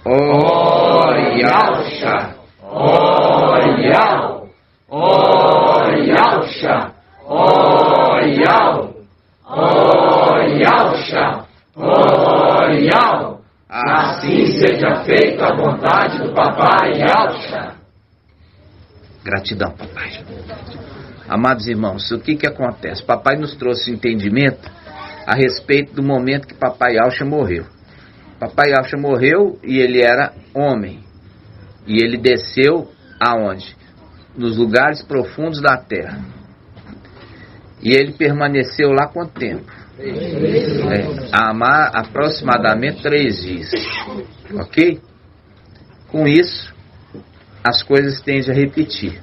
O Yahusha, O Yah, O Yahusha, O Yah, O Yahusha, O Yah. Assim seja feita a vontade do Papai Yahusha. Gratidão, papai. Amados irmãos, o que acontece? Papai nos trouxe entendimento a respeito do momento que Papai Yahusha morreu. Papai Yahusha morreu e ele era homem. E ele desceu aonde? Nos lugares profundos da terra. E ele permaneceu lá quanto tempo? Aproximadamente 3 dias. Ok? Com isso, as coisas tendem a repetir.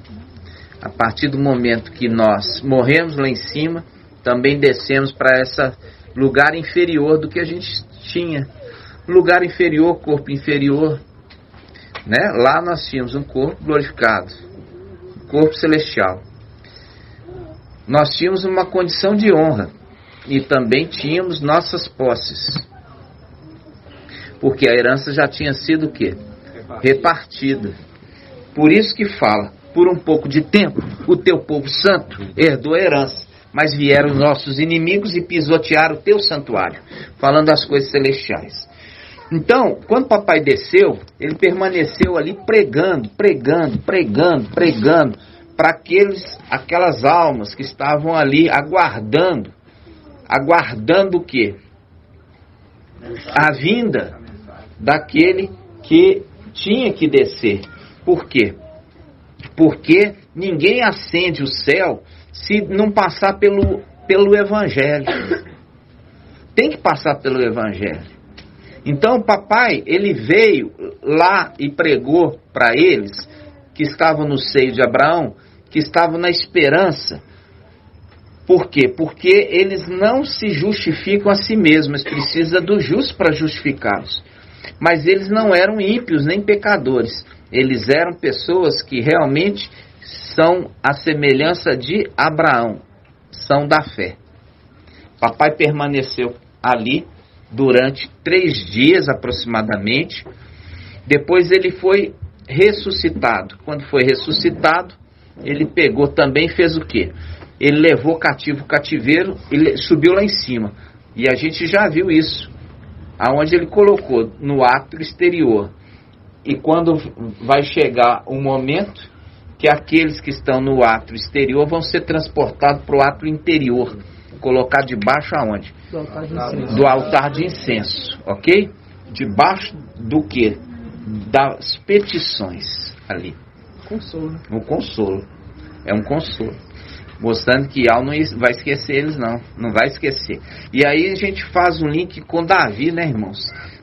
A partir do momento que nós morremos lá em cima, também descemos para esse lugar inferior do que a gente tinha. Lugar inferior, corpo inferior, né? Lá nós tínhamos um corpo glorificado, um corpo celestial. Nós tínhamos uma condição de honra e também tínhamos nossas posses, porque a herança já tinha sido o quê? Repartida. Por isso que fala, por um pouco de tempo, o teu povo santo herdou a herança, mas vieram os nossos inimigos e pisotearam o teu santuário, falando as coisas celestiais. Então, quando papai desceu, ele permaneceu ali pregando para aquelas almas que estavam ali aguardando o quê? A vinda daquele que tinha que descer. Por quê? Porque ninguém acende o céu se não passar pelo Evangelho. Tem que passar pelo Evangelho. Então o papai, ele veio lá e pregou para eles que estavam no seio de Abraão, que estavam na esperança. Por quê? Porque eles não se justificam a si mesmos, precisa do justo para justificá-los. Mas eles não eram ímpios nem pecadores, eles eram pessoas que realmente são a semelhança de Abraão, são da fé. Papai permaneceu ali durante 3 dias aproximadamente. Depois ele foi ressuscitado. Quando foi ressuscitado, ele pegou também e fez o quê? Ele levou cativo o cativeiro e subiu lá em cima. E a gente já viu isso, aonde ele colocou no átrio exterior. E quando vai chegar o momento que aqueles que estão no átrio exterior vão ser transportados para o átrio interior, colocar debaixo aonde? Do altar de incenso, ok? Debaixo do que? Das petições ali. Consolo. O consolo. É um consolo. Mostrando que Yah não vai esquecer eles, não. Não vai esquecer. E aí a gente faz um link com Davi, né, irmãos?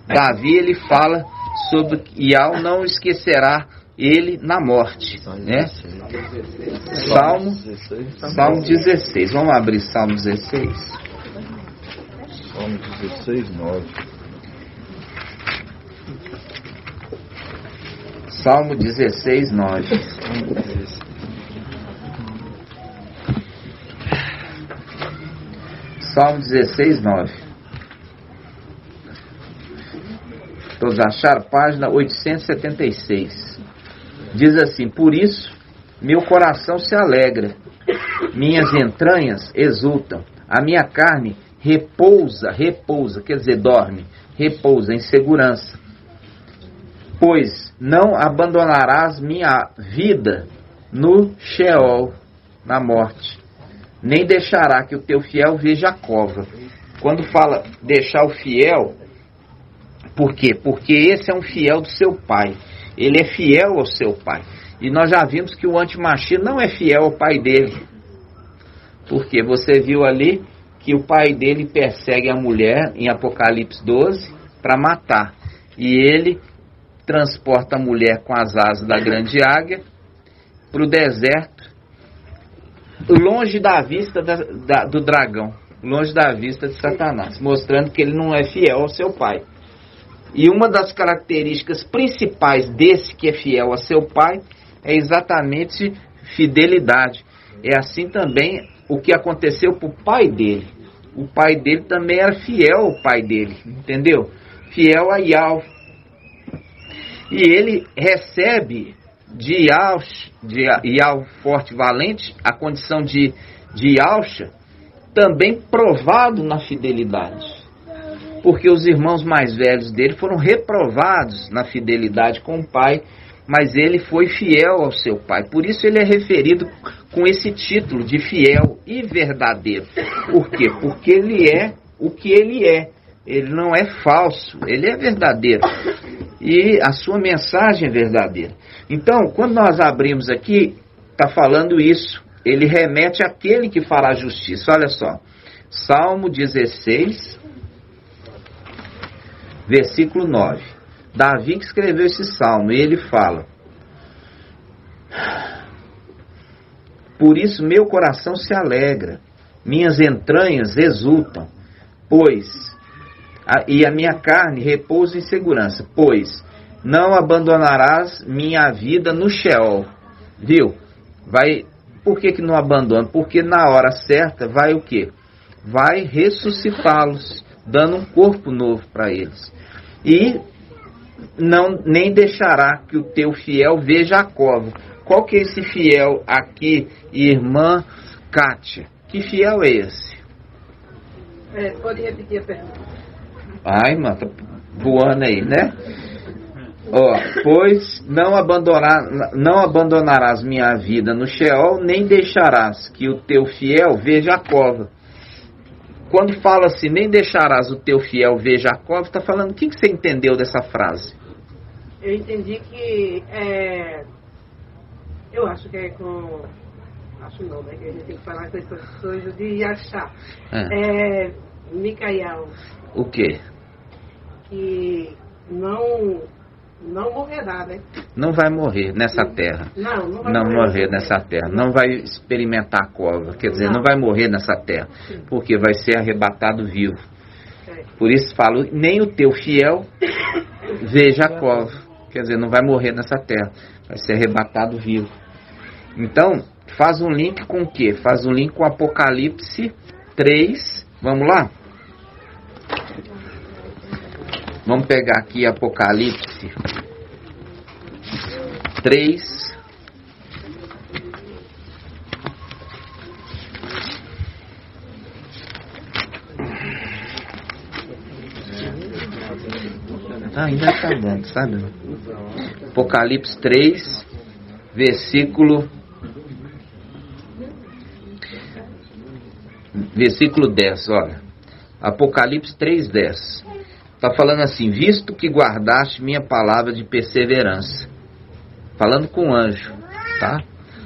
Davi, ele fala sobre que Yah não esquecerá ele na morte, né? Salmo 16. Vamos abrir Salmo 16. Salmo 16, 9. Salmo 16, 9. Salmo 16, 9. Todos acharam? Página 876. Diz assim: por isso meu coração se alegra, minhas entranhas exultam, a minha carne repousa, quer dizer, dorme, repousa em segurança. Pois não abandonarás minha vida no Sheol, na morte, nem deixará que o teu fiel veja a cova. Quando fala deixar o fiel, por quê? Porque esse é um fiel do seu pai. Ele é fiel ao seu pai. E nós já vimos que o antimachia não é fiel ao pai dele. Porque você viu ali que o pai dele persegue a mulher em Apocalipse 12 para matar. E ele transporta a mulher com as asas da grande águia para o deserto, longe da vista do dragão, longe da vista de Satanás, mostrando que ele não é fiel ao seu pai. E uma das características principais desse que é fiel a seu pai é exatamente fidelidade. É assim também o que aconteceu para o pai dele. O pai dele também era fiel ao pai dele, entendeu? Fiel a Yah. E ele recebe de Ial forte valente a condição de Yalcha, também provado na fidelidade. Porque os irmãos mais velhos dele foram reprovados na fidelidade com o pai, mas ele foi fiel ao seu pai. Por isso ele é referido com esse título de fiel e verdadeiro. Por quê? Porque ele é o que ele é. Ele não é falso, ele é verdadeiro. E a sua mensagem é verdadeira. Então, quando nós abrimos aqui, está falando isso. Ele remete àquele que fará justiça. Olha só, Salmo 16, versículo 9. Davi que escreveu esse salmo, e ele fala: por isso meu coração se alegra, minhas entranhas exultam, e a minha carne repousa em segurança, pois não abandonarás minha vida no Sheol. Viu? Por que não abandona? Porque na hora certa vai o quê? Vai ressuscitá-los, dando um corpo novo para eles. E nem deixará que o teu fiel veja a cova. Qual que é esse fiel aqui, irmã Kátia? Que fiel é esse? Pode repetir a pergunta. Ai, irmã, tá voando aí, né? Pois não abandonarás minha vida no Sheol, nem deixarás que o teu fiel veja a cova. Quando fala assim, nem deixarás o teu fiel veja a cova, está falando, o que você entendeu dessa frase? Eu entendi que eu acho que é com... Acho não, né? Que a gente tem que falar com essas coisas de achar. Micael. O quê? Que não morrerá, né? Não vai morrer nessa terra. Não vai morrer nessa terra. Não vai experimentar a cova. Quer dizer, não vai morrer nessa terra. Porque vai ser arrebatado vivo. Por isso falo, nem o teu fiel veja a cova. Quer dizer, não vai morrer nessa terra. Vai ser arrebatado vivo. Então, faz um link com o quê? Faz um link com Apocalipse 3. Vamos lá? Vamos pegar aqui Apocalipse 3. Ainda está dando, sabe? Apocalipse 3, versículo 10, olha. Apocalipse 3:10. Está falando assim, visto que guardaste minha palavra de perseverança. Falando com o anjo, tá?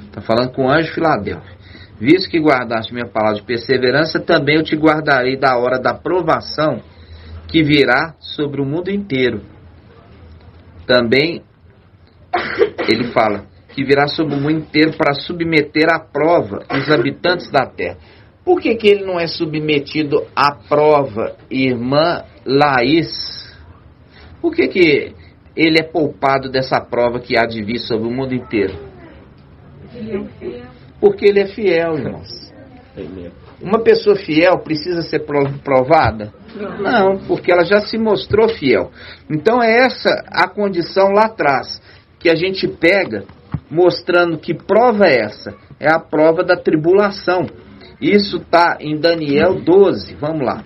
Está falando com o anjo Filadélfia. Visto que guardaste minha palavra de perseverança, também eu te guardarei da hora da provação que virá sobre o mundo inteiro. Também, ele fala, que virá sobre o mundo inteiro para submeter à prova os habitantes da terra. Por que ele não é submetido à prova, irmã Laís? Por que ele é poupado dessa prova que há de vir sobre o mundo inteiro? Porque ele é fiel, irmãos. Uma pessoa fiel precisa ser provada? Não, porque ela já se mostrou fiel. Então é essa a condição lá atrás, que a gente pega, mostrando que prova é essa? É a prova da tribulação. Isso está em Daniel 12. Vamos lá.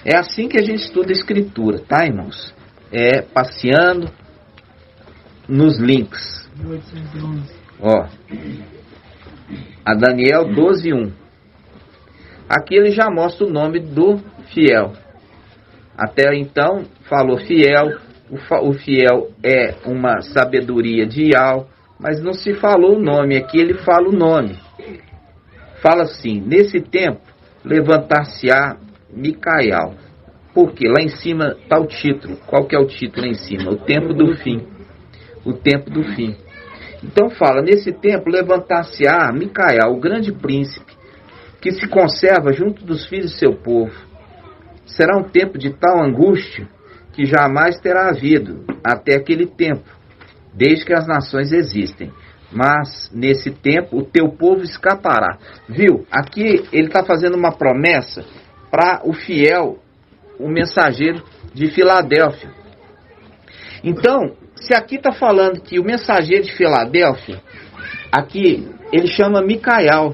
É assim que a gente estuda a Escritura, tá, irmãos? É passeando nos links. Ó, a Daniel 12:1. Aqui ele já mostra o nome do fiel. Até então falou fiel. O fiel é uma sabedoria de Ial, mas não se falou o nome. Aqui ele fala o nome. Fala assim, nesse tempo levantar-se-á Micael. Porque lá em cima está o título. Qual que é o título lá em cima? O tempo do fim. O tempo do fim. Então fala, nesse tempo levantar-se-á Micael, o grande príncipe, que se conserva junto dos filhos do seu povo. Será um tempo de tal angústia que jamais terá havido até aquele tempo, desde que as nações existem. Mas, nesse tempo, o teu povo escapará. Viu? Aqui ele está fazendo uma promessa para o fiel, o mensageiro de Filadélfia. Então, se aqui está falando que o mensageiro de Filadélfia, aqui ele chama Micael,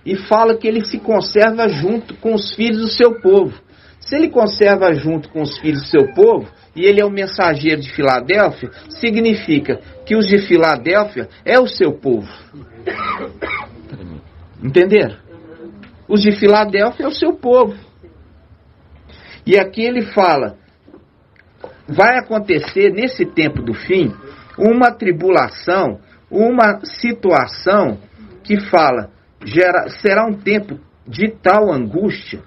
e fala que ele se conserva junto com os filhos do seu povo. Se ele conserva junto com os filhos do seu povo, e ele é o mensageiro de Filadélfia, significa que os de Filadélfia é o seu povo. Entenderam? Os de Filadélfia é o seu povo. E aqui ele fala, vai acontecer nesse tempo do fim, uma tribulação, uma situação que fala, será um tempo de tal angústia,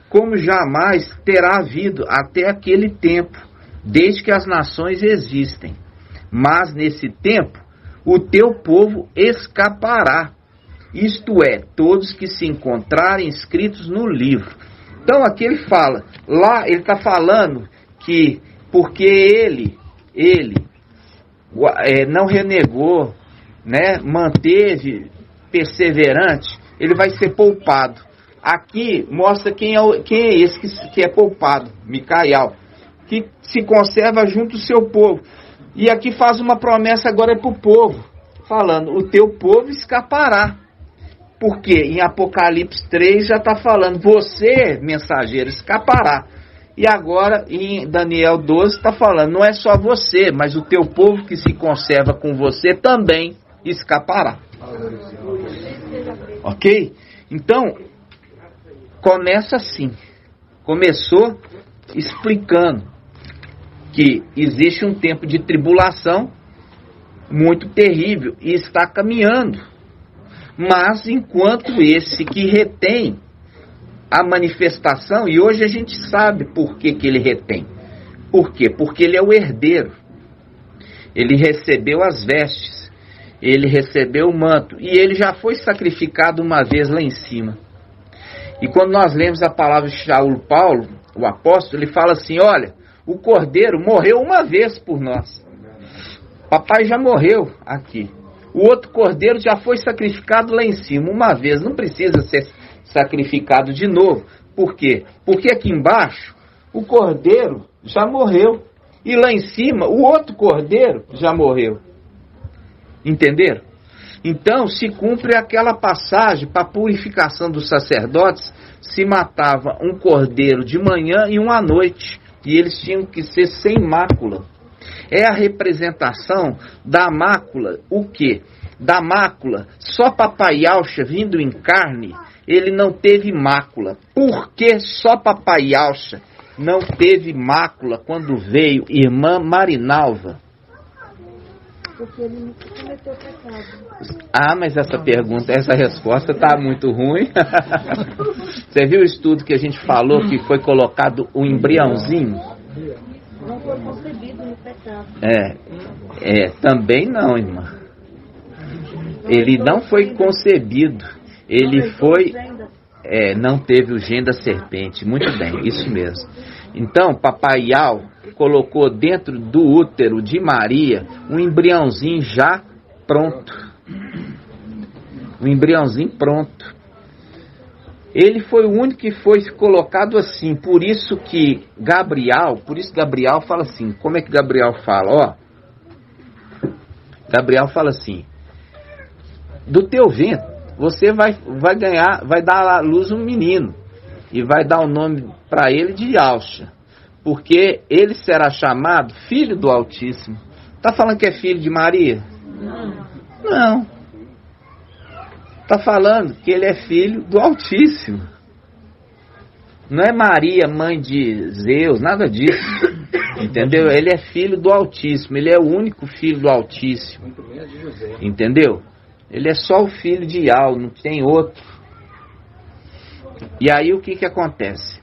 como jamais terá havido até aquele tempo, desde que as nações existem. Mas nesse tempo, o teu povo escapará, isto é, todos que se encontrarem escritos no livro. Então aqui ele fala, lá ele está falando que, porque ele não renegou, né, manteve perseverante, ele vai ser poupado. Aqui mostra quem é esse que é poupado, Micael, que se conserva junto ao seu povo. E aqui faz uma promessa agora para o povo, falando, o teu povo escapará. Porque em Apocalipse 3 já está falando, você, mensageiro, escapará. E agora em Daniel 12 está falando, não é só você, mas o teu povo que se conserva com você também escapará. Ok? Então, começa assim. Começou explicando que existe um tempo de tribulação muito terrível e está caminhando. Mas enquanto esse que retém a manifestação, e hoje a gente sabe por que ele retém. Por quê? Porque ele é o herdeiro. Ele recebeu as vestes, ele recebeu o manto, e ele já foi sacrificado uma vez lá em cima. E quando nós lemos a palavra de Paulo, o apóstolo, ele fala assim, olha, o cordeiro morreu uma vez por nós. Papai já morreu aqui. O outro cordeiro já foi sacrificado lá em cima uma vez, não precisa ser sacrificado de novo. Por quê? Porque aqui embaixo o cordeiro já morreu e lá em cima o outro cordeiro já morreu. Entenderam? Então se cumpre aquela passagem para a purificação dos sacerdotes, se matava um cordeiro de manhã e um à noite, e eles tinham que ser sem mácula. É a representação da mácula, o quê? Da mácula, só Papai Alcha vindo em carne, ele não teve mácula. Por que só Papai Alcha não teve mácula quando veio irmã Marinalva? Porque ele não cometeu pecado. Ah, mas essa resposta está muito ruim. Você viu o estudo que a gente falou que foi colocado o embriãozinho? Não foi concebido no pecado. Também não, irmã. Ele não foi concebido. Ele foi... não teve o gene da serpente. Muito bem, isso mesmo. Então, Papai Yau colocou dentro do útero de Maria um embriãozinho já pronto. Um embriãozinho pronto. Ele foi o único que foi colocado assim. Por isso Gabriel fala assim. Como é que Gabriel fala? Gabriel fala assim: do teu ventre você vai ganhar, vai dar à luz um menino, e vai dar o nome para ele de Alcha, porque ele será chamado Filho do Altíssimo. Está falando que é filho de Maria? Não. Está falando que ele é filho do Altíssimo. Não é Maria, mãe de Zeus, nada disso. Entendeu? Ele é filho do Altíssimo. Ele é o único filho do Altíssimo. Entendeu? Ele é só o filho de Yau, não tem outro. E aí o que acontece?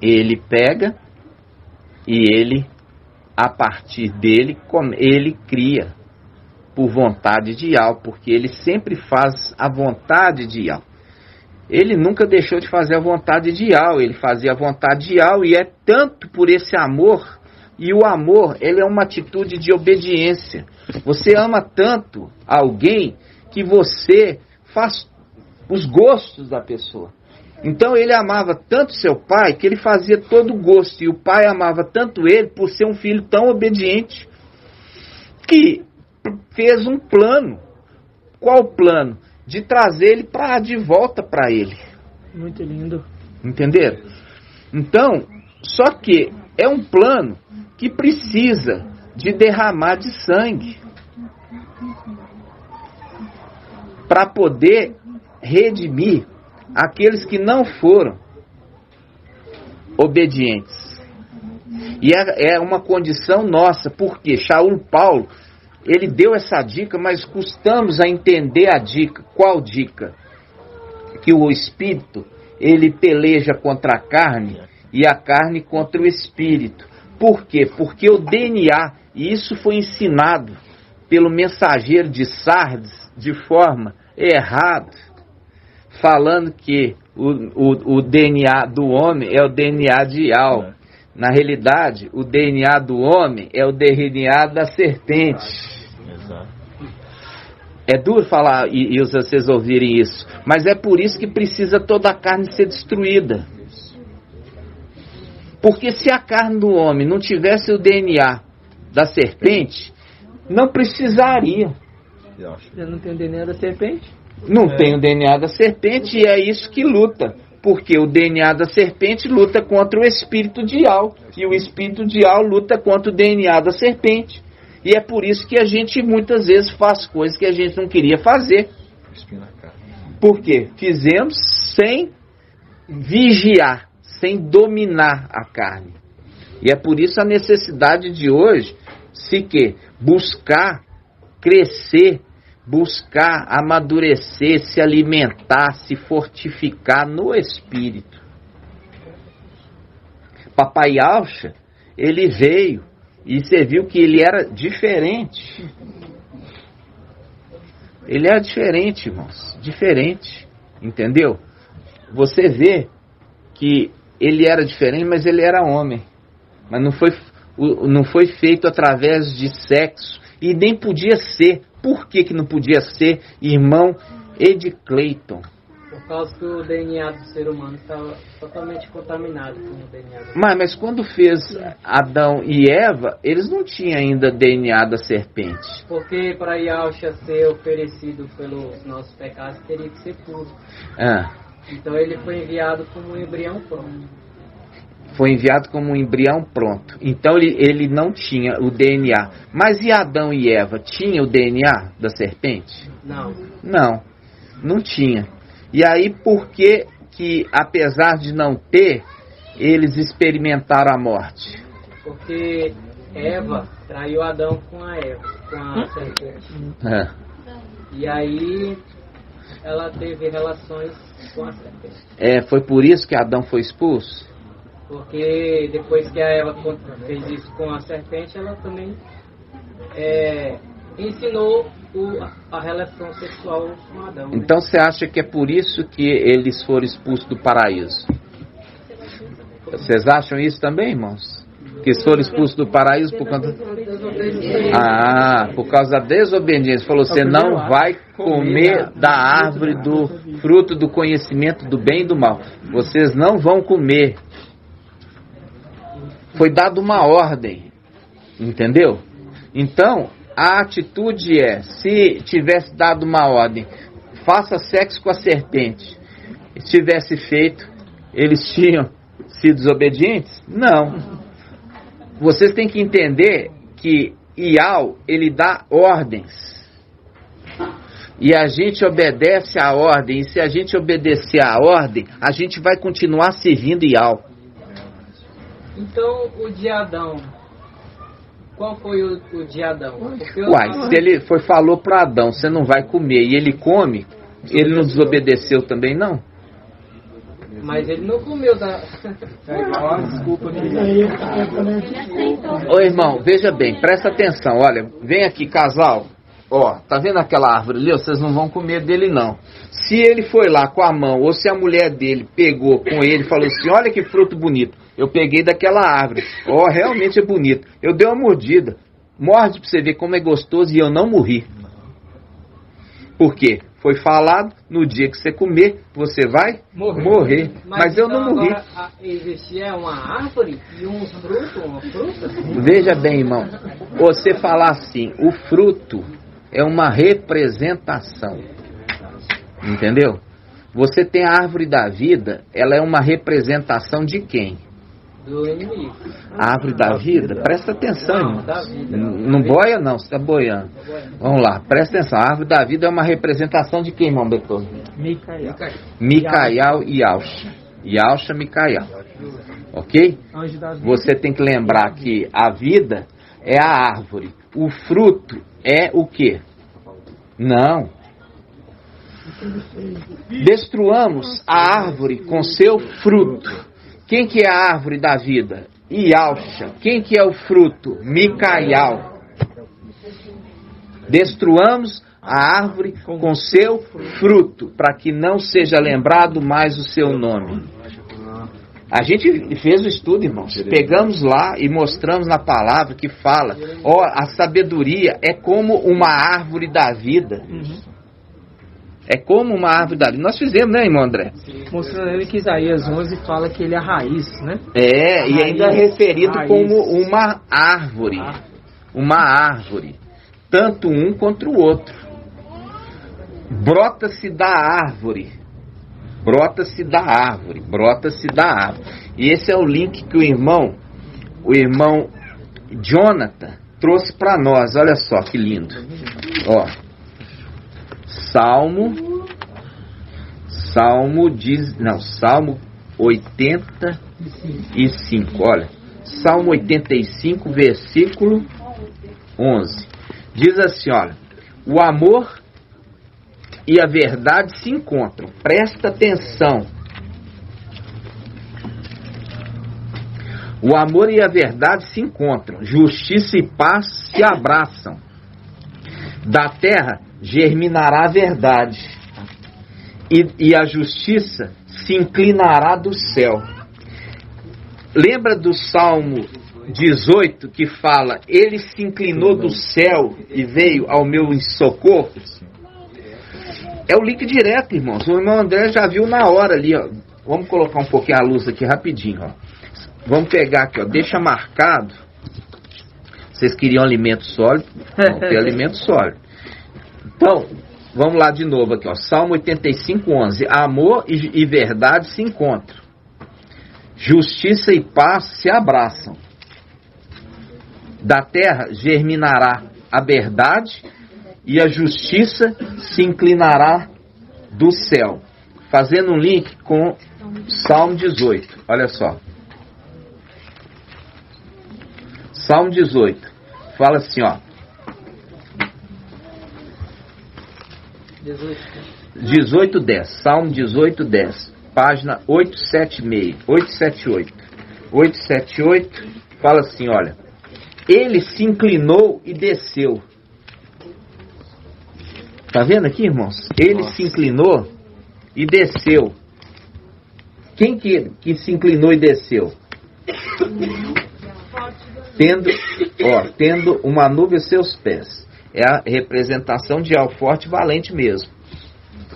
Ele pega e ele, a partir dele, ele cria por vontade de Yau, porque ele sempre faz a vontade de Yau. Ele nunca deixou de fazer a vontade de Yau, ele fazia a vontade de Yau, e é tanto por esse amor, e o amor, ele é uma atitude de obediência. Você ama tanto alguém que você faz os gostos da pessoa. Então ele amava tanto seu pai que ele fazia todo o gosto. E o pai amava tanto ele por ser um filho tão obediente que fez um plano. Qual plano? De trazer ele de volta para ele. Muito lindo. Entenderam? Então, só que é um plano que precisa de derramar de sangue para poder redimir aqueles que não foram obedientes. E é uma condição nossa, porque Shaul Paulo, ele deu essa dica, mas custamos a entender a dica. Qual dica? Que o espírito, ele peleja contra a carne e a carne contra o espírito. Por quê? Porque o DNA, e isso foi ensinado pelo mensageiro de Sardes de forma errada, falando que o DNA do homem é o DNA de Ial. Na realidade, o DNA do homem é o DNA da serpente. Exato. É duro falar e vocês ouvirem isso, mas é por isso que precisa toda a carne ser destruída. Porque se a carne do homem não tivesse o DNA da serpente, não precisaria. Você não tem o DNA da serpente? Não tem o DNA da serpente e é isso que luta. Porque o DNA da serpente luta contra o espírito de Ial. E o espírito de Ial luta contra o DNA da serpente. E é por isso que a gente muitas vezes faz coisas que a gente não queria fazer. Por quê? Fizemos sem vigiar, sem dominar a carne. E é por isso a necessidade de hoje, buscar crescer, buscar amadurecer, se alimentar, se fortificar no espírito. Papai Alcha, ele veio e você viu que ele era diferente. Ele era diferente, irmãos. Diferente. Entendeu? Você vê que ele era diferente, mas ele era homem. Mas não foi feito através de sexo. E nem podia ser. Por que não podia ser, irmão Ed Clayton? Por causa que o DNA do ser humano estava totalmente contaminado com o DNA do Mas quando fez Adão e Eva, eles não tinham ainda DNA da serpente. Porque para Yahshua ser oferecido pelos nossos pecados, teria que ser puro. Então ele foi enviado como um embrião pronto. Foi enviado como um embrião pronto. Então ele não tinha o DNA. Mas e Adão e Eva? Tinha o DNA da serpente? Não tinha. E aí por que apesar de não ter, eles experimentaram a morte? Porque Eva traiu Adão com a serpente. E aí ela teve relações com a serpente. Foi por isso que Adão foi expulso? Porque depois que a Eva fez isso com a serpente, ela também ensinou a relação sexual com Adão. Então você acha que é por isso que eles foram expulsos do paraíso? Vocês acham isso também, irmãos? Que eles foram expulsos do paraíso por causa da desobediência. Falou, você não vai comer da árvore do fruto do conhecimento do bem e do mal. Vocês não vão comer. Foi dada uma ordem, entendeu? Então, a atitude se tivesse dado uma ordem, faça sexo com a serpente, se tivesse feito, eles tinham sido desobedientes? Não. Vocês têm que entender que Ial, ele dá ordens. E a gente obedece à ordem, e se a gente obedecer à ordem, a gente vai continuar servindo Ial. Então, o de Adão, qual foi o de Adão? Se ele falou para Adão, você não vai comer, e ele come, ele não desobedeceu também, não? Mas ele não comeu da... Desculpa. Ô irmão, veja bem, presta atenção, olha, vem aqui casal, tá vendo aquela árvore ali? Vocês não vão comer dele não. Se ele foi lá com a mão, ou se a mulher dele pegou com ele e falou assim, olha que fruto bonito, eu peguei daquela árvore, realmente é bonito, eu dei uma mordida, morde pra você ver como é gostoso e eu não morri. Por quê? foi falado, no dia que você comer, você vai morrer. Mas eu então não morri. Agora, existia uma árvore e um fruto, uma fruta? Veja bem, irmão, você falar assim, o fruto é uma representação. Entendeu? Você tem a árvore da vida, ela é uma representação de quem? Do inimigo. A árvore da vida? Presta atenção, irmão. Da vida. Não boia não, você está boiando. Vamos lá, presta atenção. A árvore da vida é uma representação de quem, irmão Beethoven? Micael e Yalcha. Yalcha, Micael. Ok? Você tem que lembrar que a vida é a árvore. O fruto é o quê? Não. Destruamos a árvore com seu fruto. Quem que é a árvore da vida? Yalcha. Quem que é o fruto? Micael. Destruamos a árvore com seu fruto, para que não seja lembrado mais o seu nome. A gente fez o estudo, irmãos. Pegamos lá e mostramos na palavra que fala, a sabedoria é como uma árvore da vida. É como uma árvore da vida. Nós fizemos, né, irmão André? Mostrando ele que Isaías 11 fala que ele é a raiz, né? E ainda é referido como uma árvore. Uma árvore. Tanto um contra o outro. Brota-se da árvore. Brota-se da árvore. Brota-se da árvore. E esse é o link que o irmão Jonathan trouxe para nós. Olha só que lindo. Salmo 85, olha, Salmo 85, versículo 11, diz assim, olha, o amor e a verdade se encontram, presta atenção, o amor e a verdade se encontram, justiça e paz se abraçam, da terra germinará a verdade, e a justiça se inclinará do céu. Lembra do Salmo 18 que fala, ele se inclinou do céu e veio ao meu socorro? É o link direto, irmãos. O irmão André já viu na hora ali, ó. Vamos colocar um pouquinho a luz aqui rapidinho, ó. Vamos pegar aqui, ó. Deixa marcado. Vocês queriam alimento sólido? Vão ter alimento sólido. Então, vamos lá de novo aqui, ó. Salmo 85, 11. Amor e verdade se encontram. Justiça e paz se abraçam. Da terra germinará a verdade e a justiça se inclinará do céu. Fazendo um link com Salmo 18. Olha só. Salmo 18. Fala assim, ó. 18:10, Salmo 18:10, página 878, fala assim, olha, ele se inclinou e desceu. Tá vendo aqui, irmãos? Ele se inclinou e desceu. Quem que se inclinou e desceu? Tendo uma nuvem aos seus pés. É a representação de algo forte e valente mesmo.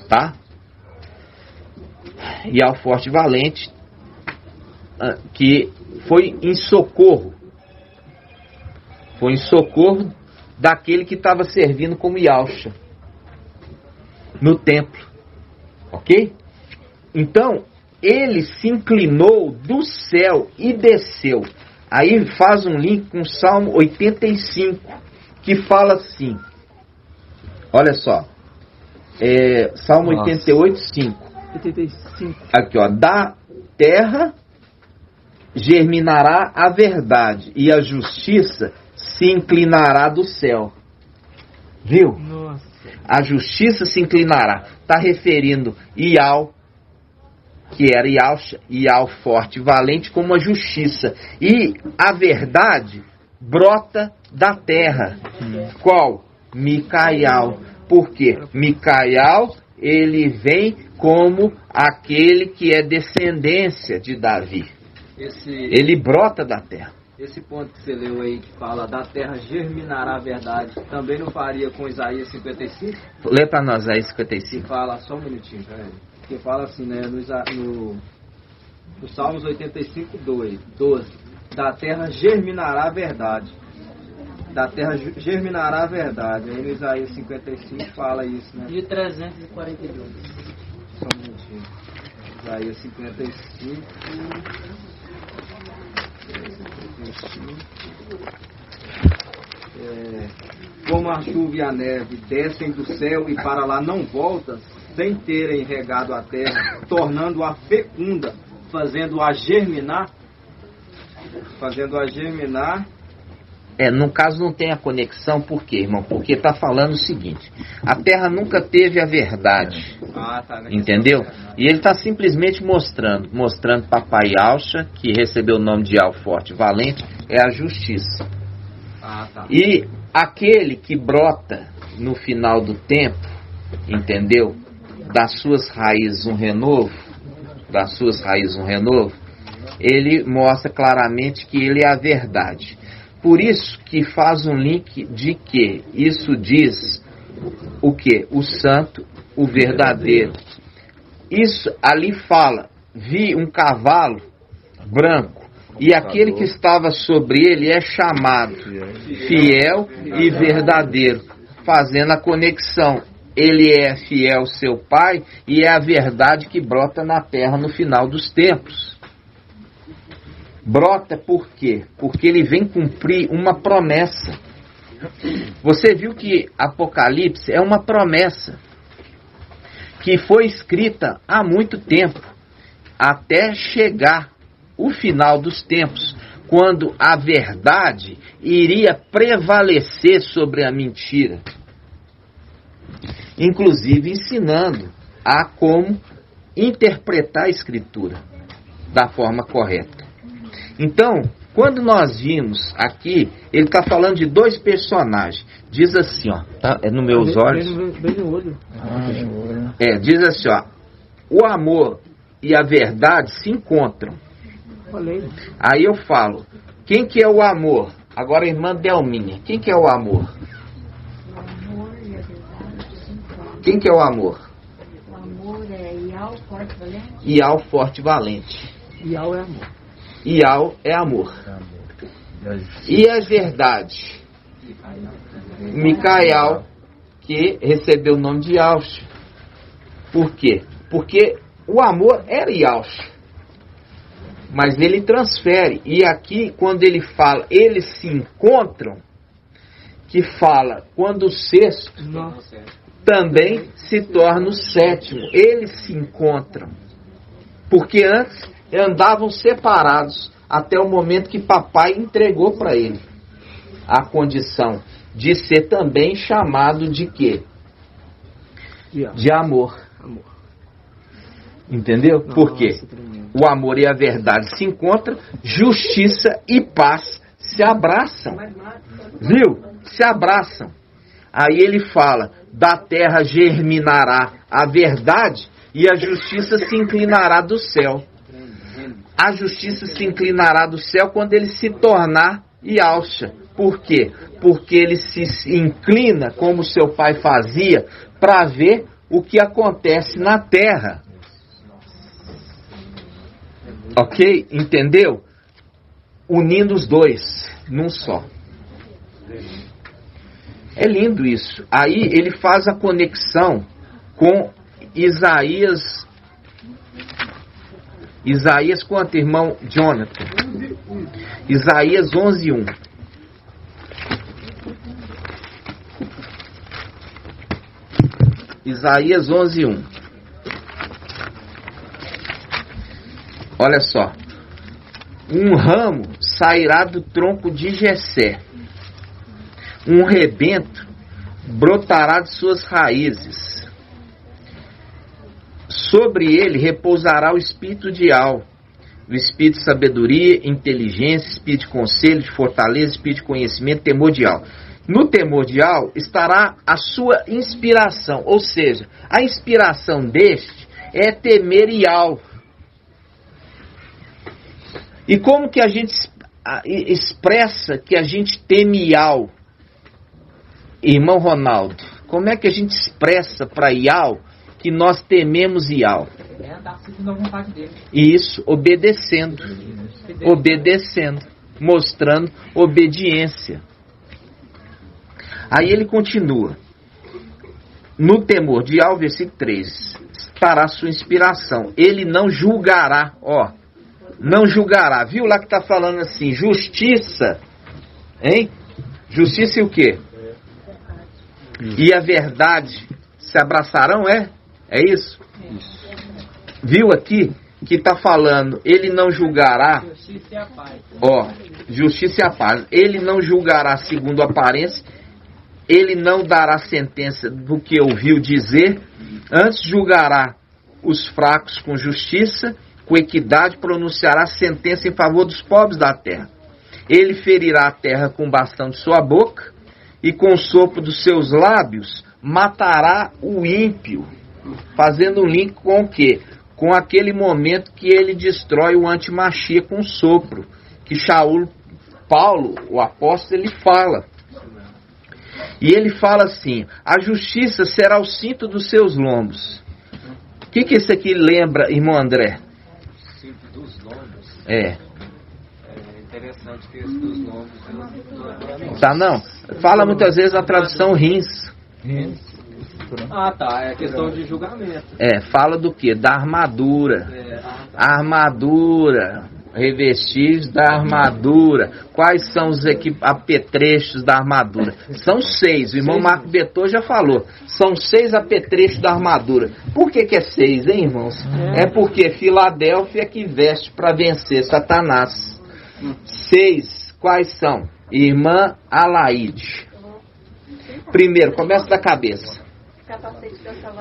Tá? E algo forte e valente que foi em socorro. Foi em socorro daquele que estava servindo como Yalcha no templo. Ok? Então, ele se inclinou do céu e desceu. Aí faz um link com o Salmo 85. Que fala assim, olha só, Salmo 88, 5. Aqui, ó, da terra germinará a verdade e a justiça se inclinará do céu. Viu? Nossa. A justiça se inclinará. Está referindo Ial, que era Yalcha, Ial forte e valente, como a justiça. E a verdade brota da terra. Qual? Micael. Por quê? Micael, ele vem como aquele que é descendência de Davi. Ele brota da terra. esse ponto que você leu aí, que fala da terra germinará a verdade, também não faria com Isaías 55? Lê para nós aí 55. Que fala, só um minutinho, peraí. Que fala assim, né, no Salmos 85, 12. Da terra germinará a verdade. Da terra germinará a verdade. Aí no Isaías 55 fala isso, né? De 342. Só um minutinho. Isaías 55. Como a chuva e a neve descem do céu e para lá não voltam, sem terem regado a terra, tornando-a fecunda, fazendo-a germinar. No caso não tem a conexão, por quê, irmão? Porque está falando o seguinte: a terra nunca teve a verdade. Entendeu? E ele está simplesmente mostrando Papai Yahshua, que recebeu o nome de Yahweh forte e valente, é a justiça. E aquele que brota no final do tempo, entendeu? Das suas raízes um renovo, ele mostra claramente que ele é a verdade. Por isso que faz um link de que isso diz o que? O santo, o verdadeiro. Isso ali fala, vi um cavalo branco, e aquele que estava sobre ele é chamado fiel e verdadeiro, fazendo a conexão. Ele é fiel ao seu Pai e é a verdade que brota na terra no final dos tempos. Brota por quê? Porque ele vem cumprir uma promessa. Você viu que Apocalipse é uma promessa que foi escrita há muito tempo, até chegar o final dos tempos, quando a verdade iria prevalecer sobre a mentira. Inclusive ensinando a como interpretar a Escritura da forma correta. Então, quando nós vimos aqui, ele está falando de dois personagens. Diz assim, ó, tá? É nos meus olhos. Bem no olho. Diz assim, ó, o amor e a verdade se encontram. Aí eu falo, quem que é o amor? Agora a irmã Delminha, quem que é o amor? Quem que é o amor? O amor é Ial forte valente. Ial forte valente. Ial é amor. Ial é amor. E a verdade? Micael, que recebeu o nome de Yahshua. Por quê? Porque o amor era Yahshua, mas ele transfere. E aqui, quando ele fala, eles se encontram, que fala, quando o sexto também se torna o sétimo. Eles se encontram. Porque antes andavam separados, até o momento que papai entregou para ele a condição de ser também chamado de quê? De amor. Entendeu? Por quê? O amor e a verdade se encontram, justiça e paz se abraçam. Viu? Se abraçam. Aí ele fala, da terra germinará a verdade e a justiça se inclinará do céu. A justiça se inclinará do céu quando ele se tornar Yahshua. Por quê? Porque ele se inclina, como seu pai fazia, para ver o que acontece na terra. Ok? Entendeu? Unindo os dois num só. É lindo isso. Aí ele faz a conexão com Isaías. Isaías quanto, irmão Jonathan? Isaías 11:1. Isaías 11:1. Olha só. Um ramo sairá do tronco de Jessé. Um rebento brotará de suas raízes. Sobre ele repousará o espírito de Al, o espírito de sabedoria, inteligência, espírito de conselho, de fortaleza, espírito de conhecimento, temor de Al. No temor de Al estará a sua inspiração, ou seja, a inspiração deste é temer Al. E como que a gente expressa que a gente teme Ial? Irmão Ronaldo, como é que a gente expressa para Ial que nós tememos Ial? É andar segundo a vontade dele. Isso, obedecendo, mostrando obediência. Aí ele continua. No temor de Ial, versículo 3, estará a sua inspiração. Ele não julgará, não julgará. Viu lá que está falando assim, justiça, hein? Justiça e o quê? E a verdade se abraçarão, é? É isso? Viu aqui que está falando, ele não julgará, Justiça e a paz. justiça e a paz. Ele não julgará segundo a aparência, ele não dará sentença do que ouviu dizer, antes julgará os fracos com justiça, com equidade pronunciará sentença em favor dos pobres da terra. Ele ferirá a terra com o bastão de sua boca, e com o sopro dos seus lábios matará o ímpio. Fazendo um link com o quê? Com aquele momento que ele destrói o antimachia com o sopro, que Paulo, o apóstolo, ele fala. E ele fala assim, a justiça será o cinto dos seus lombos. O que isso aqui lembra, irmão André? Cinto dos lombos. É interessante que esse dos lombos tá, não? Fala muitas vezes a tradução rins. Ah, tá. É questão de julgamento. Fala do quê? Da armadura. Armadura. Revestis da armadura. Quais são os apetrechos da armadura? São 6. O irmão Marco Betor já falou. São 6 apetrechos da armadura. Por que é 6, hein, irmãos? É porque Filadélfia é que veste para vencer Satanás. 6. Quais são? Irmã Alaide. Primeiro, começa da cabeça.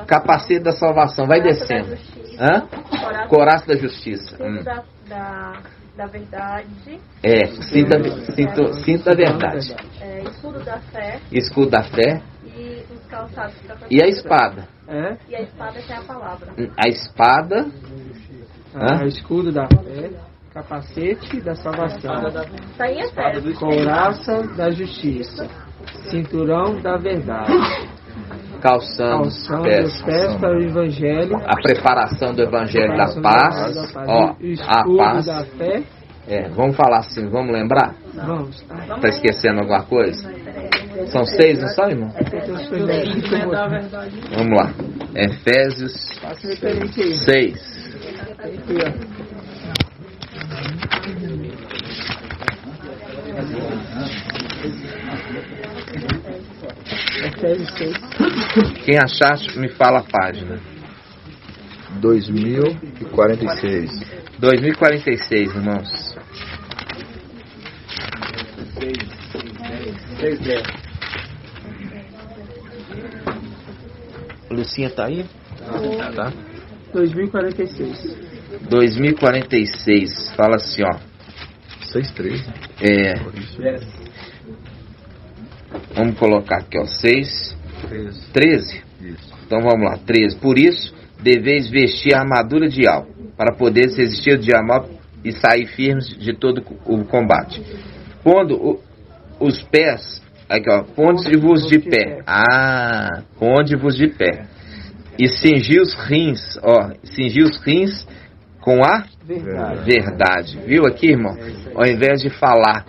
Capacete da salvação. Vai descendo. Coraça da justiça. Da verdade. Cinto da verdade. Escudo da fé. Escudo da fé. E os calçados da E a espada. E a espada que é a palavra. A espada. Escudo da fé. Capacete da salvação. Está em Efésios. Couraça da justiça. Cinturão da verdade. Calçando os pés para o evangelho. A preparação do evangelho da paz. A paz. Da fé. Vamos falar assim, vamos lembrar? Vamos. Tá esquecendo alguma coisa? São 6, não são, irmão? Vamos lá. Efésios 6. Quem achar, me fala a página. 2046. 2046, irmãos. 6:10. Lucinha tá aí? Tá. 2046. 2046. Fala assim, 6:13. Vamos colocar aqui, 6. 13? Isso. Então vamos lá, 13. Por isso, deveis vestir a armadura de Ial, para poder resistir ao dia mau e sair firmes de todo o combate. Pondo os pés, aqui ponde-vos de pé. Ponde-vos de pé. E cingi os rins, cingi os rins com a verdade. Viu aqui, irmão? Ao invés de falar,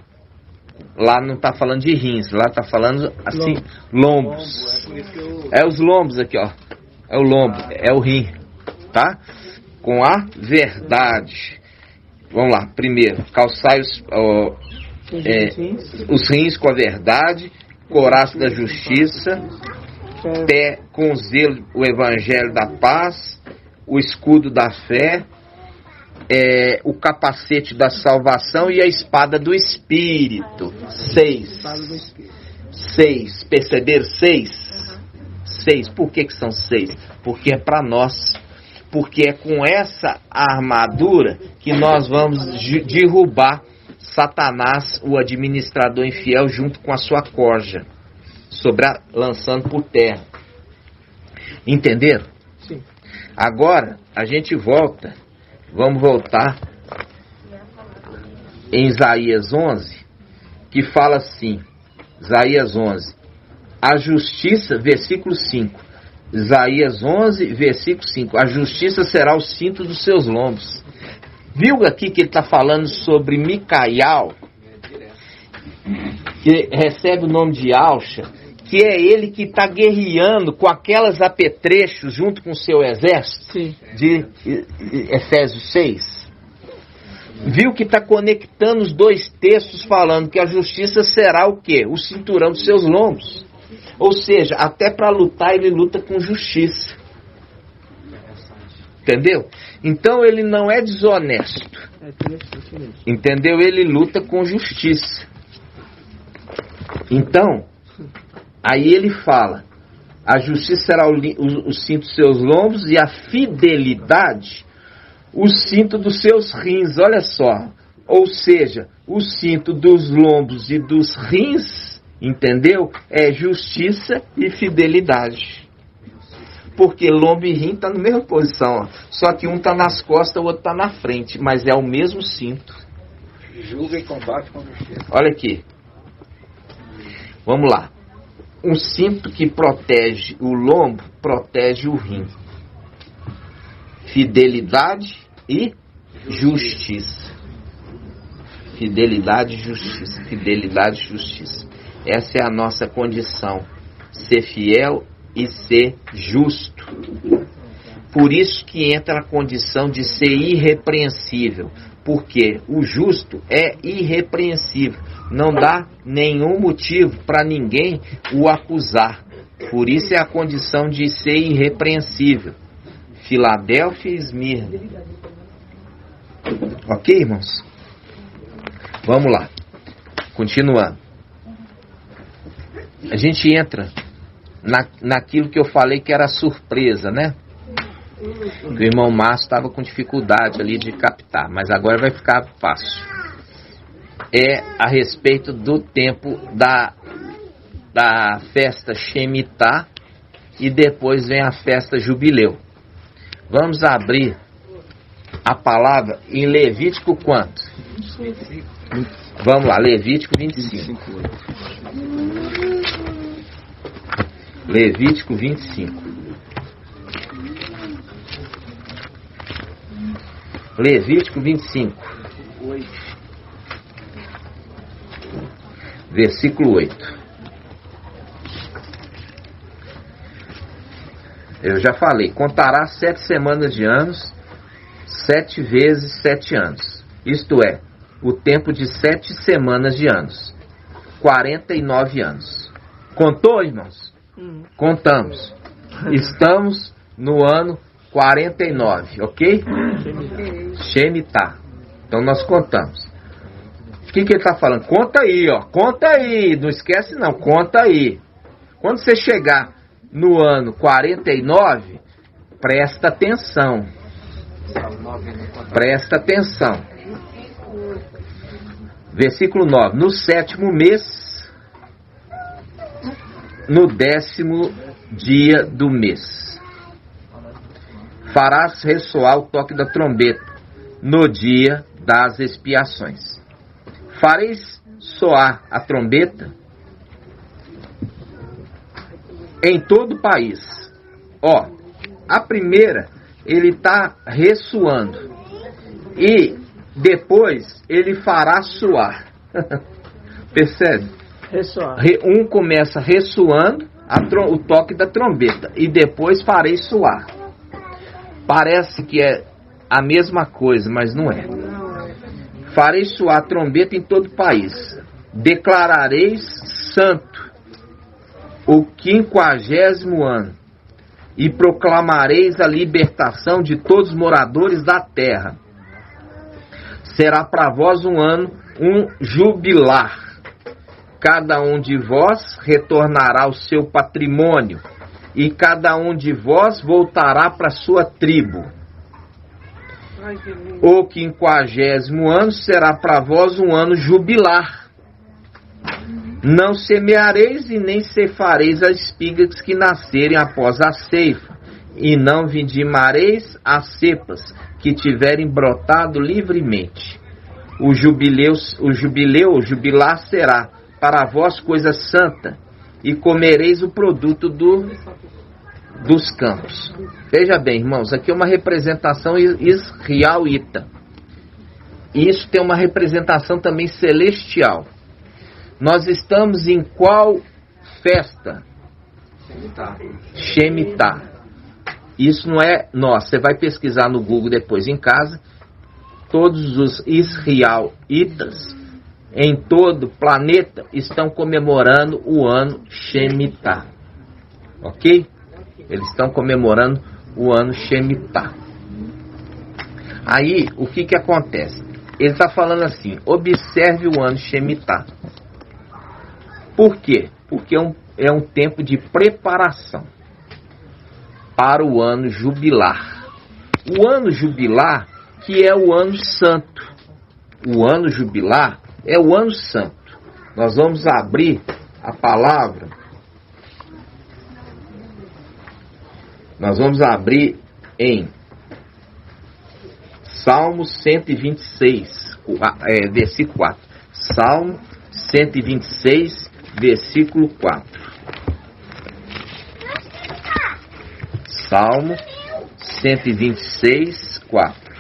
lá não está falando de rins, lá está falando assim, lombos. É os lombos aqui, É o lombo, é o rim, tá? Com a verdade. Vamos lá, primeiro, calçai os rins com a verdade, coraça da justiça, pé com zelo, o evangelho da paz, o escudo da fé, o capacete da salvação e a espada do Espírito. 6. Perceberam? 6. Por que são 6? Porque é para nós. Porque é com essa armadura que nós vamos derrubar Satanás, o administrador infiel, junto com a sua corja, lançando por terra. Entenderam? Sim. Agora a gente volta. Vamos voltar em Isaías 11, que fala assim, Isaías 11, a justiça, versículo 5, Isaías 11, versículo 5, a justiça será o cinto dos seus lombos. Viu aqui que ele está falando sobre Micaial, que recebe o nome de Alxa, que é ele que está guerreando com aquelas apetrechos junto com o seu exército, Sim. de Efésios 6. Viu que está conectando os dois textos falando que a justiça será o quê? O cinturão dos seus lombos. Ou seja, até para lutar ele luta com justiça. Entendeu? Então ele não é desonesto. Entendeu? Ele luta com justiça. Então, aí ele fala, a justiça será o cinto dos seus lombos e a fidelidade o cinto dos seus rins. Olha só. Ou seja, o cinto dos lombos e dos rins, entendeu? É justiça e fidelidade. Porque lombo e rim estão na mesma posição, ó. Só que um está nas costas, o outro está na frente, mas é o mesmo cinto. Julga e combate com justiça. Olha aqui. Vamos lá. Um cinto que protege o lombo, protege o rim. Fidelidade e justiça. Fidelidade e justiça. Fidelidade e justiça. Essa é a nossa condição. Ser fiel e ser justo. Por isso que entra a condição de ser irrepreensível. Porque o justo é irrepreensível. Não dá nenhum motivo para ninguém o acusar. Por isso é a condição de ser irrepreensível. Filadélfia e Esmirna. Ok, irmãos? Vamos lá. Continuando. A gente entra naquilo que eu falei que era surpresa, né? O irmão Márcio estava com dificuldade ali de captar, mas agora vai ficar fácil. É a respeito do tempo da festa Shemitah e depois vem a festa Jubileu. Vamos abrir a palavra em Levítico quanto? Vamos lá, Levítico 25. Levítico 25. Levítico 25. Versículo 8. Eu já falei, contará 7 semanas de anos, 7 vezes 7 anos. Isto é, o tempo de 7 semanas de anos. 49 anos. Contou, irmãos? Contamos. Estamos no ano 49, ok? Shemitah. Então nós contamos. O que ele está falando? Conta aí, ó. Conta aí. Não esquece não. Conta aí. Quando você chegar no ano 49, presta atenção. Presta atenção. Versículo 9. No 7º mês, no 10º dia do mês, farás ressoar o toque da trombeta no dia das expiações. Fareis soar a trombeta em todo o país. Ó, a primeira, ele está ressoando. E depois ele fará soar. Percebe? Ressoar. Um começa ressoando o toque da trombeta. E depois farei soar. Parece que é a mesma coisa, mas não é. Farei soar a trombeta em todo o país. Declarareis santo o 50º ano. E proclamareis a libertação de todos os moradores da terra. Será para vós um ano, um jubilar. Cada um de vós retornará ao seu patrimônio. E cada um de vós voltará para sua tribo. O 50º ano será para vós um ano jubilar. Não semeareis e nem ceifareis as espigas que nascerem após a ceifa, e não vindimareis as cepas que tiverem brotado livremente. o jubilar será para vós coisa santa, e comereis o produto dos campos. Veja bem, irmãos, aqui é uma representação israelita. Isso tem uma representação também celestial. Nós estamos em qual festa? Shemitah. Isso não é nosso. Você vai pesquisar no Google depois em casa. Todos os israelitas em todo o planeta estão comemorando o ano Shemitah. Ok? Eles estão comemorando o ano Shemitah. Aí, o que acontece? Ele está falando assim: observe o ano Shemitah. Por quê? Porque é um tempo de preparação para o ano jubilar. O ano jubilar, que é o ano santo. O ano jubilar é o ano santo. Nós vamos abrir a palavra. Nós vamos abrir em Salmo 126, versículo 4. Salmo 126, versículo 4. Salmo 126, 4.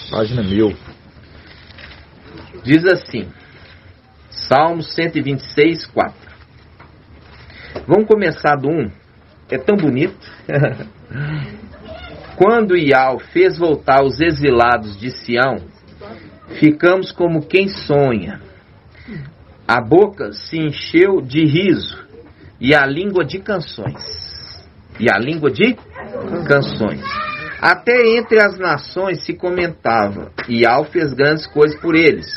Página 1000. Diz assim, Salmo 126, 4. Vamos começar do 1. É tão bonito. Quando Iau fez voltar os exilados de Sião, ficamos como quem sonha. A boca se encheu de riso e a língua de canções. Até entre as nações se comentava: Iau fez grandes coisas por eles.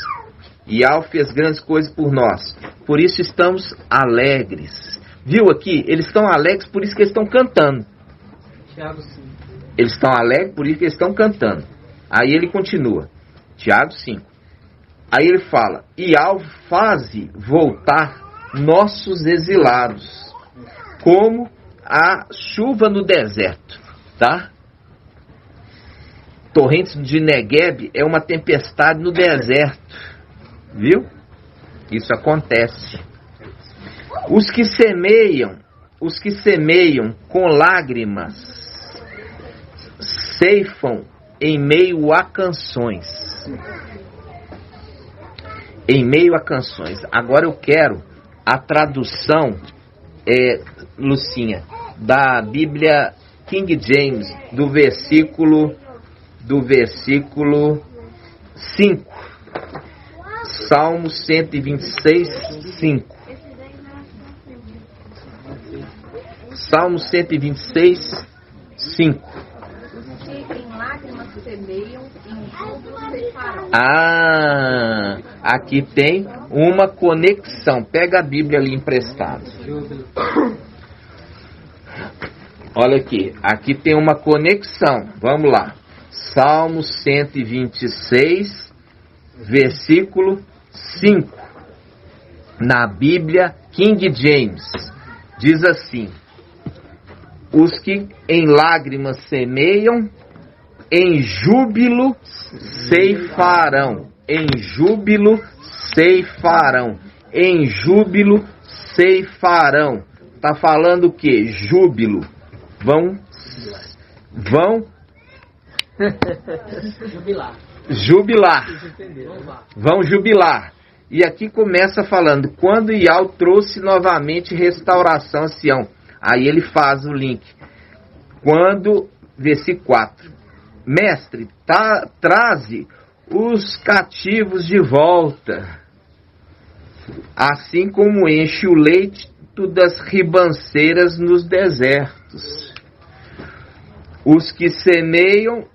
Iau fez grandes coisas por nós. Por isso estamos alegres. Viu aqui? Eles estão alegres, por isso que eles estão cantando. Tiago 5. Eles estão alegres, por isso que eles estão cantando. Aí ele continua. Tiago 5. Aí ele fala: Iau faze voltar nossos exilados, como a chuva no deserto. Tá? Torrentes de Negueb é uma tempestade no deserto. Viu? Isso acontece. Os que semeiam com lágrimas ceifam em meio a canções. Em meio a canções. Agora eu quero a tradução, Lucinha, da Bíblia King James, do versículo 5. Salmo 126, 5. Salmo 126, 5. Os que em lágrimas semeiam, em júbilo ceifarão. Ah, aqui tem uma conexão. Pega a Bíblia ali emprestada. Olha aqui tem uma conexão. Vamos lá. Salmo 126, versículo 5. Na Bíblia King James. Diz assim: os que em lágrimas semeiam, em júbilo ceifarão. Em júbilo ceifarão. Em júbilo ceifarão. Tá falando o que? Júbilo. Vão jubilar. Vão jubilar. E aqui começa falando: quando Iau trouxe novamente restauração a Sião. Aí ele faz o link. Quando, versículo 4. Mestre, traze os cativos de volta, assim como enche o leite das ribanceiras nos desertos. Os que semeiam,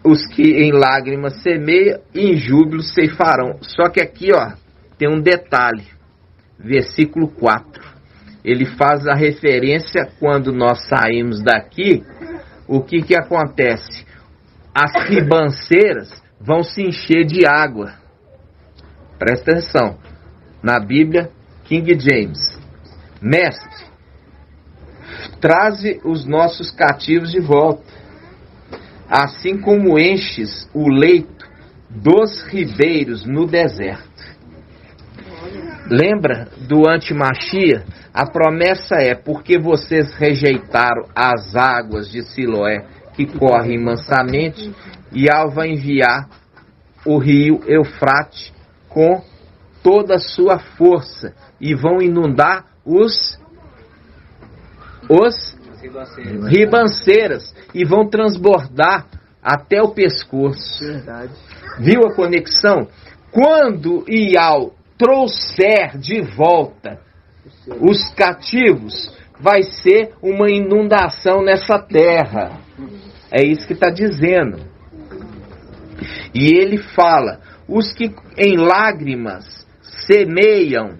os que em lágrimas semeiam, em júbilo ceifarão. Só que aqui, tem um detalhe. Versículo 4. Ele faz a referência quando nós saímos daqui. O que acontece? As ribanceiras vão se encher de água. Presta atenção. Na Bíblia King James. Mestre, traze os nossos cativos de volta, assim como enches o leito dos ribeiros no deserto. Lembra do antimachia? A promessa é: porque vocês rejeitaram as águas de Siloé que correm mansamente, e ao vai enviar o rio Eufrate com toda a sua força, e vão inundar os ribanceiras, e vão transbordar até o pescoço. Verdade. Viu a conexão? Quando Ial trouxer de volta os cativos, vai ser uma inundação nessa terra. É isso que está dizendo. E ele fala: os que em lágrimas semeiam,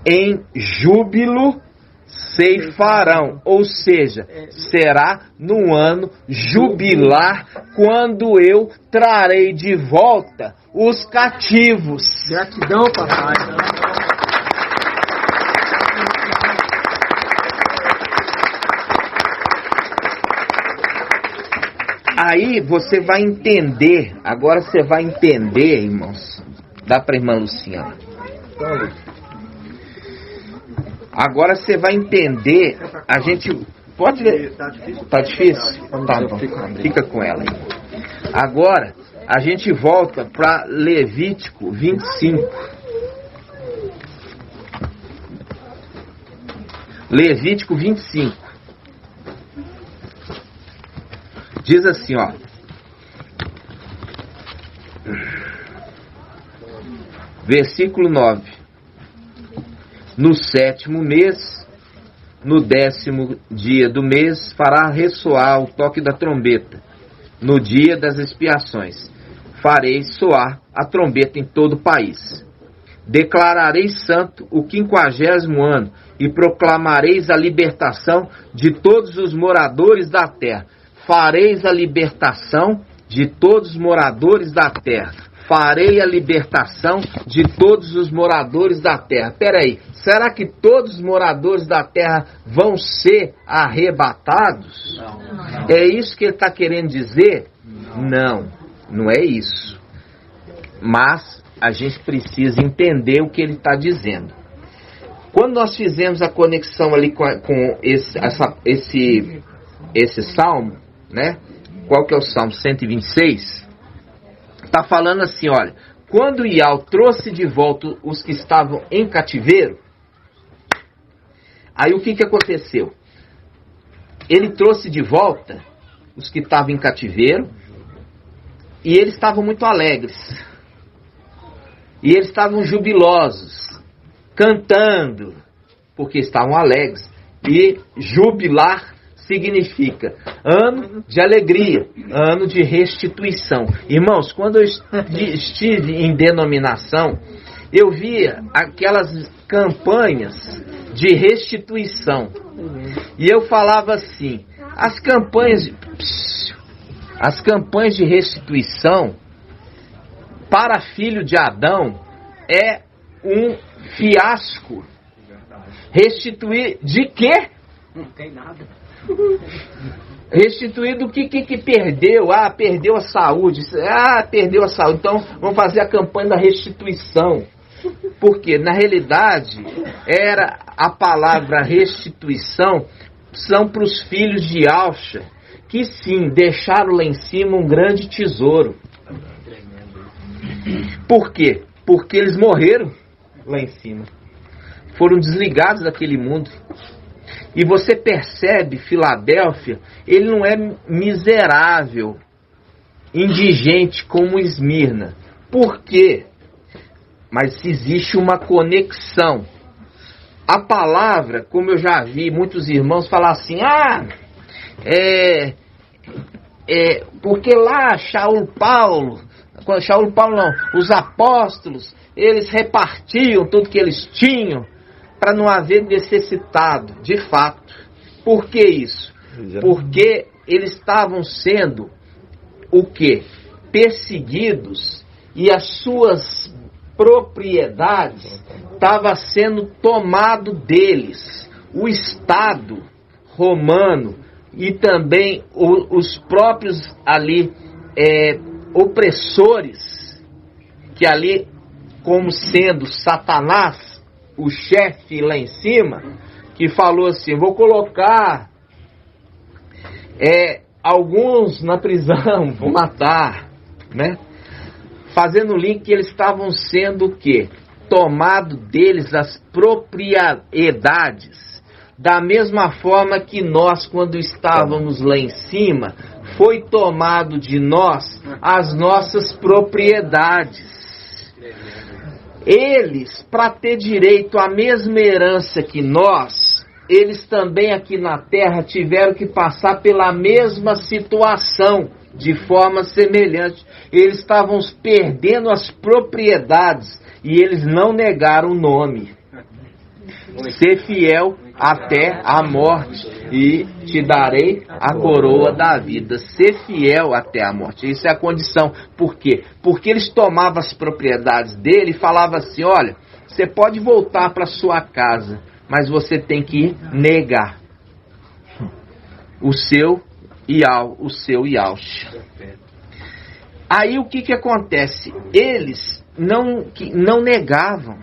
em júbilo ceifarão. Ou seja, será no ano jubilar, quando eu trarei de volta os cativos. Gratidão, papai. Aí você vai entender, agora você vai entender, irmãos. Dá para a irmã Lucinha. Agora você vai entender, a gente pode ler. Tá difícil? Tá bom, fica com ela aí. Agora a gente volta para Levítico 25. Levítico 25. Diz assim, ó. Versículo 9. No 7º mês, no 10º dia do mês, fará ressoar o toque da trombeta. No dia das expiações, farei soar a trombeta em todo o país. Declararei santo o 50º ano, e proclamareis a libertação de todos os moradores da terra. Fareis a libertação de todos os moradores da terra. Farei a libertação de todos os moradores da terra. Peraí, será que todos os moradores da terra vão ser arrebatados? Não. É isso que ele está querendo dizer? Não, não é isso. Mas a gente precisa entender o que ele está dizendo. Quando nós fizemos a conexão ali com esse salmo, né? Qual que é o salmo 126? Está falando assim, olha, quando Ial trouxe de volta os que estavam em cativeiro, aí o que aconteceu? Ele trouxe de volta os que estavam em cativeiro, e eles estavam muito alegres, e eles estavam jubilosos, cantando, porque estavam alegres. E jubilar significa ano de alegria, ano de restituição. Irmãos, quando eu estive em denominação, eu via aquelas campanhas de restituição. E eu falava assim, as campanhas de restituição para filho de Adão é um fiasco. Restituir de quê? Não tem nada. Restituir do que perdeu. Ah, perdeu a saúde. Ah, perdeu a saúde. Então vamos fazer a campanha da restituição. Porque na realidade era a palavra restituição, são para os filhos de Alcha, que sim, deixaram lá em cima um grande tesouro. Por quê? Porque eles morreram lá em cima. Foram desligados daquele mundo. E você percebe, Filadélfia, ele não é miserável, indigente como Esmirna. Por quê? Mas existe uma conexão. A palavra, como eu já vi muitos irmãos falar assim, porque lá os apóstolos, eles repartiam tudo que eles tinham, para não haver necessitado, de fato. Por que isso? Porque eles estavam sendo, o quê? Perseguidos, e as suas propriedades estavam sendo tomado deles. O Estado romano e também os próprios ali opressores, que ali, como sendo Satanás, o chefe lá em cima, que falou assim: vou colocar alguns na prisão, vou matar, né? Fazendo o link que eles estavam sendo o quê? Tomado deles as propriedades, da mesma forma que nós, quando estávamos lá em cima, foi tomado de nós as nossas propriedades. Eles, para ter direito à mesma herança que nós, eles também aqui na terra tiveram que passar pela mesma situação, de forma semelhante. Eles estavam perdendo as propriedades e eles não negaram o nome. Ser fiel até a morte e te darei a coroa da vida. Ser fiel até a morte. Isso é a condição. Por quê? Porque eles tomavam as propriedades dele e falavam assim: olha, você pode voltar para sua casa, mas você tem que negar o seu Yahshua. Aí o que acontece? Eles não negavam.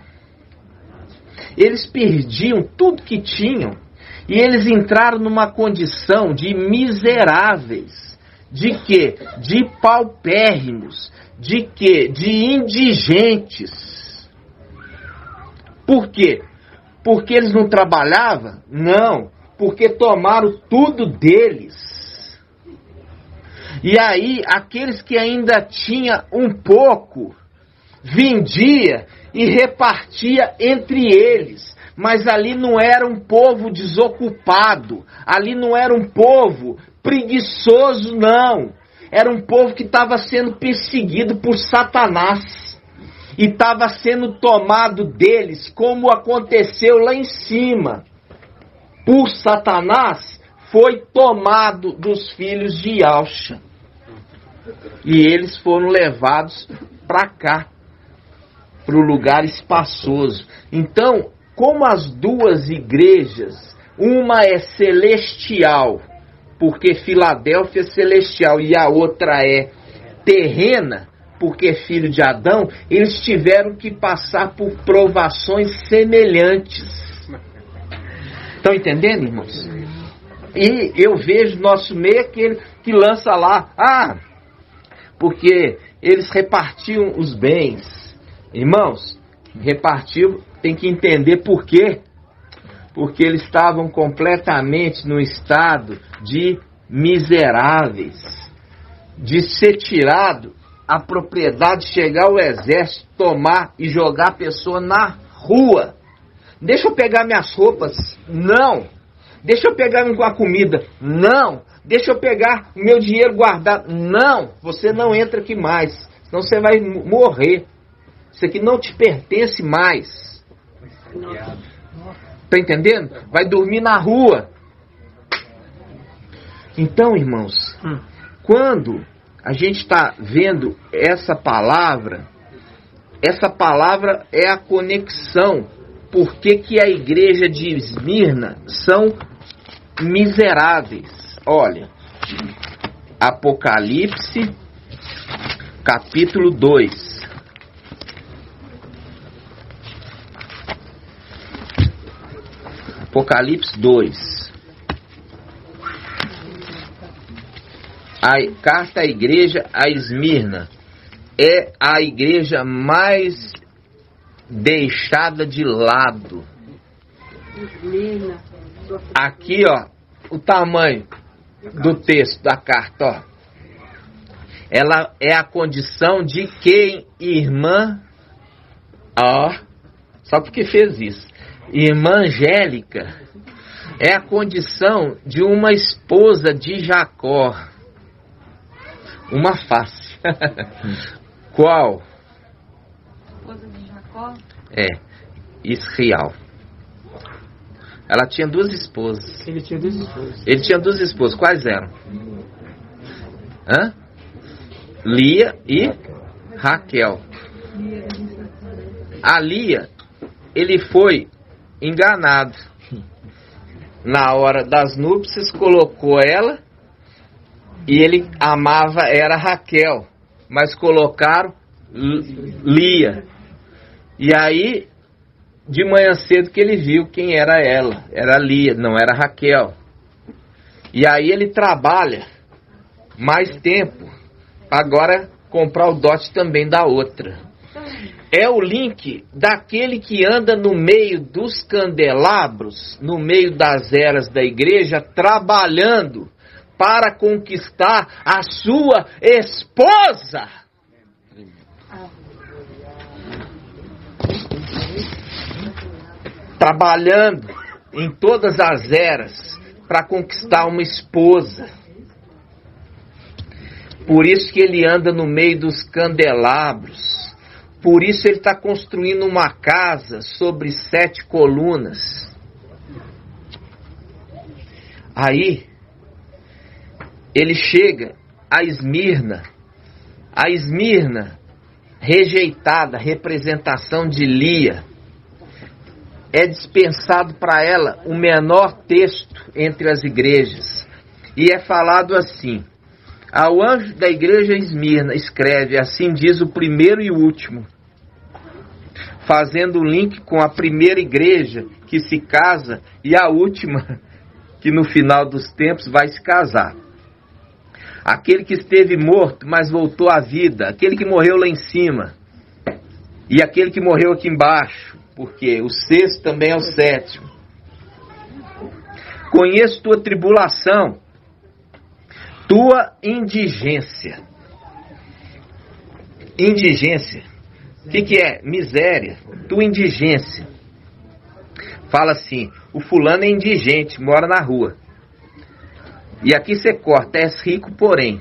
Eles perdiam tudo que tinham. E eles entraram numa condição de miseráveis. De quê? De paupérrimos. De quê? De indigentes. Por quê? Porque eles não trabalhavam? Não. Porque tomaram tudo deles. E aí, aqueles que ainda tinham um pouco, vendia e repartia entre eles. Mas ali não era um povo desocupado. Ali não era um povo preguiçoso, não. Era um povo que estava sendo perseguido por Satanás. E estava sendo tomado deles, como aconteceu lá em cima. Por Satanás, foi tomado dos filhos de Yahshua. E eles foram levados para cá, para o lugar espaçoso. Então, como as duas igrejas, uma é celestial, porque Filadélfia é celestial, e a outra é terrena, porque é filho de Adão, eles tiveram que passar por provações semelhantes. Estão entendendo, irmãos? E eu vejo nosso meio aquele que lança lá, porque eles repartiam os bens. Irmãos, repartiu, tem que entender por quê. Porque eles estavam completamente no estado de miseráveis, de ser tirado a propriedade, chegar o exército, tomar e jogar a pessoa na rua. Deixa eu pegar minhas roupas? Não. Deixa eu pegar a comida? Não. Deixa eu pegar o meu dinheiro guardado? Não. Você não entra aqui mais, senão você vai morrer. Isso aqui não te pertence mais. Está entendendo? Vai dormir na rua. Então, irmãos, quando a gente está vendo essa palavra é a conexão. Por que a igreja de Esmirna são miseráveis? Olha, Apocalipse, capítulo 2. Apocalipse 2. A carta à igreja a Esmirna é a igreja mais deixada de lado. Aqui, ó, o tamanho do texto da carta, ó. Ela é a condição de quem, irmã, ó, só porque fez isso. Irmã Angélica é a condição de uma esposa de Jacó. Uma face. Qual? Esposa de Jacó? É, Israel. Ela tinha duas esposas. Ele tinha duas esposas. Ele tinha duas esposas. Quais eram? Lia e Raquel. A Lia, ele foi enganado. na hora das núpcias, colocou ela, e ele amava, era Raquel, mas colocaram Lia. E aí, de manhã cedo que ele viu quem era ela, era Lia, não era Raquel. E aí ele trabalha mais tempo, agora comprar o dote também da outra. É o link daquele que anda no meio dos candelabros, no meio das eras da igreja, trabalhando para conquistar a sua esposa. Trabalhando em todas as eras para conquistar uma esposa. Por isso que ele anda no meio dos candelabros. Por isso ele está construindo uma casa sobre 7 colunas. Aí, ele chega a Esmirna. A Esmirna, rejeitada, representação de Lia. É dispensado para ela o menor texto entre as igrejas. E é falado assim: ao anjo da igreja Esmirna escreve, assim diz o primeiro e o último, fazendo o link com a primeira igreja que se casa e a última que no final dos tempos vai se casar. Aquele que esteve morto, mas voltou à vida, aquele que morreu lá em cima e aquele que morreu aqui embaixo, porque o 6º também é o 7º. Conheço tua tribulação, tua indigência. Indigência. O que é? Miséria. Tua indigência. Fala assim, o fulano é indigente, mora na rua. E aqui você corta, és rico, porém.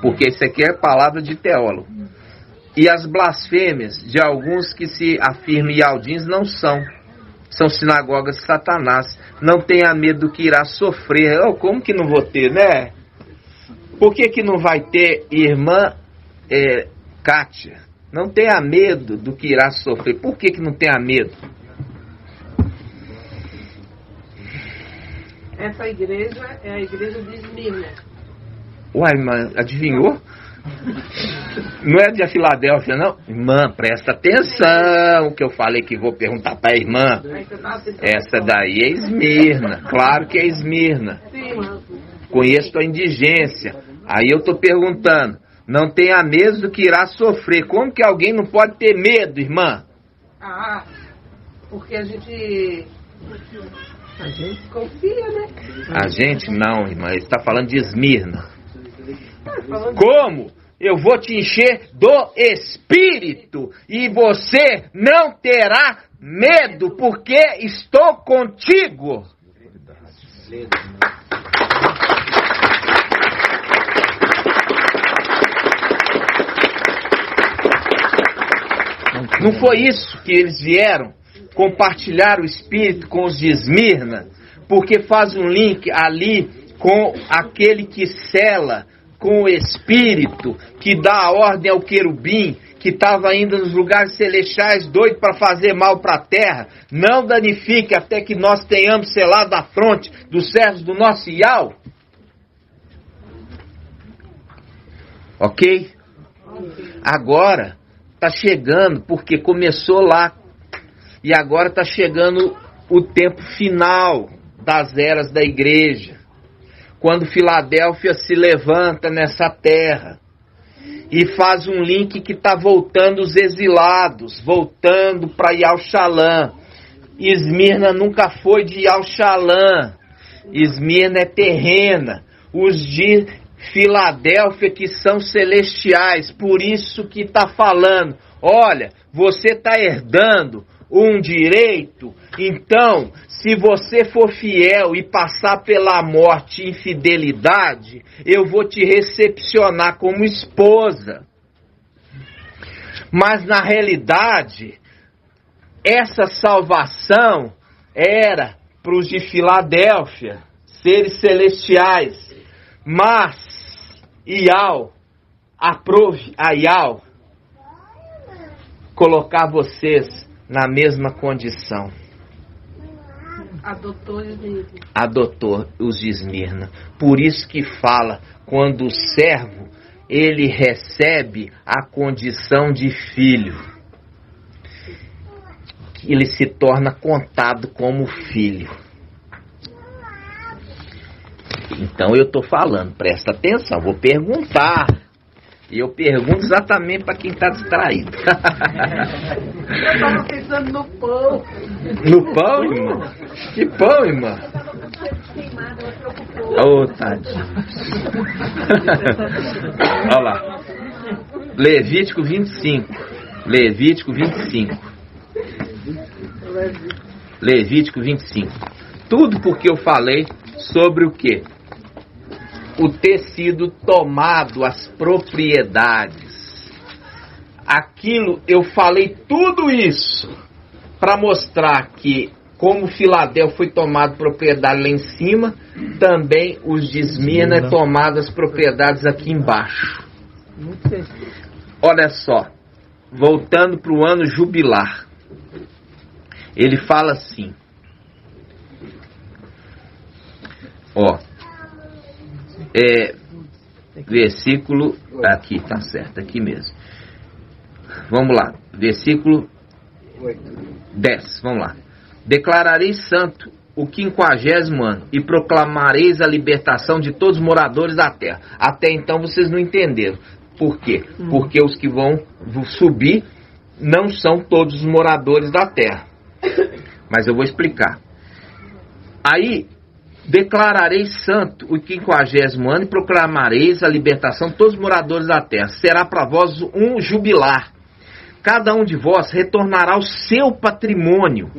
Porque isso aqui é palavra de teólogo. E as blasfêmias de alguns que se afirmam ialdins não são. São sinagogas de Satanás. Não tenha medo do que irá sofrer. Oh, como que não vou ter, né? Por que não vai ter, irmã Kátia? Não tenha medo do que irá sofrer. Por que não tenha medo? Essa igreja é a igreja de Esmirna. Uai, irmã, adivinhou? Não é de Filadélfia, não? Irmã, presta atenção, que eu falei que vou perguntar para a irmã. Essa daí é Esmirna, claro que é Esmirna. Conheço a indigência. Aí eu estou perguntando, não tenha medo do que irá sofrer. Como que alguém não pode ter medo, irmã? Ah, porque a gente confia, né? A gente não, irmã, ele está falando de Esmirna. Como? Eu vou te encher do Espírito e você não terá medo, porque estou contigo. Não foi isso que eles vieram? Compartilhar o Espírito com os de Esmirna? Porque faz um link ali com aquele que sela com o Espírito, que dá a ordem ao querubim, que estava ainda nos lugares celestiais, doido para fazer mal para a terra. Não danifique até que nós tenhamos selado a fronte dos servos do nosso Iau. Ok? Agora está chegando, porque começou lá, e agora está chegando o tempo final das eras da igreja. Quando Filadélfia se levanta nessa terra e faz um link que está voltando os exilados, voltando para Yal-Shalã. Esmirna nunca foi de Yal-Shalã. Esmirna é terrena. Os de Filadélfia que são celestiais. Por isso que está falando, olha, você está herdando um direito, então, se você for fiel e passar pela morte e infidelidade, eu vou te recepcionar como esposa. Mas na realidade, essa salvação era para os de Filadélfia, seres celestiais. Mas Iau, aprove a Iau colocar vocês na mesma condição. Adotou os de Esmirna. Por isso que fala, quando o servo, ele recebe a condição de filho, ele se torna contado como filho. Então eu estou falando, presta atenção, vou perguntar. E eu pergunto exatamente para quem está distraído. Eu estava pensando no pão. No pão, irmão? Que pão, irmão? Ô, tadinho. Olha lá. Levítico 25. Levítico 25. Levítico 25. Tudo porque eu falei sobre o quê? O ter sido tomado as propriedades. Aquilo, eu falei tudo isso para mostrar que, como Filadélfia foi tomado propriedade lá em cima, também os de Esmirna é tomado as propriedades aqui embaixo. Olha só, voltando para o ano jubilar, ele fala assim, ó, versículo, aqui, tá certo, aqui mesmo. Vamos lá, versículo 10, vamos lá. Declarareis santo o 50º ano e proclamareis a libertação de todos os moradores da terra. Até então vocês não entenderam. Por quê? Porque os que vão subir não são todos os moradores da terra. Mas eu vou explicar. Aí, declarareis santo o 50º ano e proclamareis a libertação de todos os moradores da terra. Será para vós um jubilar. Cada um de vós retornará ao seu patrimônio.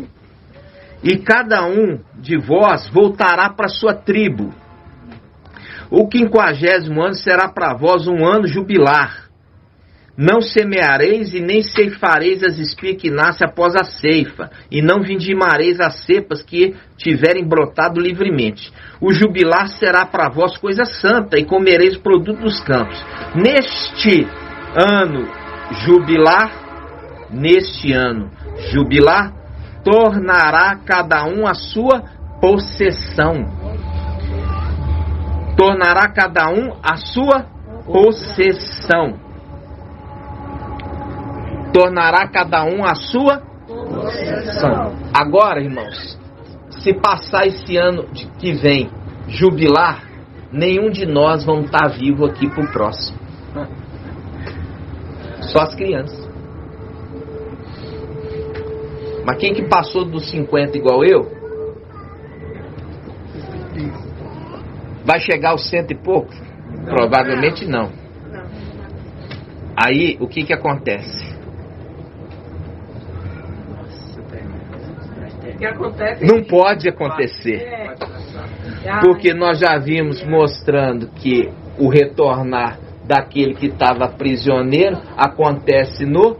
E cada um de vós voltará para sua tribo. O 50º ano será para vós um ano jubilar. Não semeareis e nem ceifareis as espigas que nascem após a ceifa, e não vindimareis as cepas que tiverem brotado livremente. O jubilar será para vós coisa santa, e comereis o produto dos campos. Neste ano jubilar, tornará cada um a sua possessão. Tornará cada um a sua possessão. Tornará cada um a sua possessão. Agora, irmãos, se passar esse ano que vem jubilar, nenhum de nós vamos estar vivo aqui pro próximo. Só as crianças. Mas quem que passou dos 50 igual eu, vai chegar aos 100 e pouco? Provavelmente não. Aí, o que acontece? Não pode acontecer. Porque nós já vimos mostrando que o retornar daquele que estava prisioneiro acontece no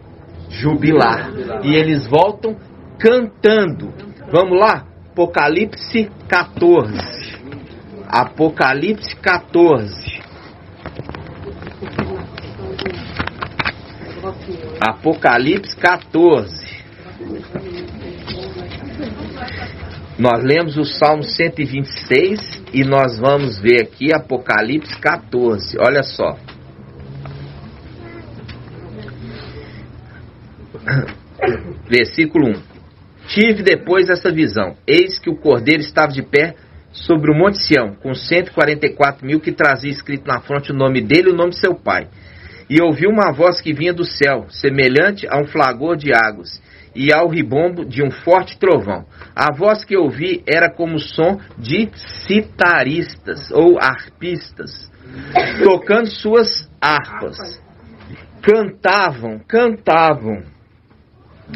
jubilar. E eles voltam cantando. Vamos lá? Apocalipse 14. Apocalipse 14. Apocalipse 14. Nós lemos o Salmo 126 e nós vamos ver aqui Apocalipse 14. Olha só. Versículo 1. Tive depois essa visão. Eis que o Cordeiro estava de pé sobre o Monte Sião, com 144.000 que trazia escrito na fronte o nome dele e o nome de seu pai. E ouvi uma voz que vinha do céu, semelhante a um flagor de águas, e ao ribombo de um forte trovão. A voz que ouvi era como o som de citaristas ou arpistas, tocando suas harpas. Cantavam.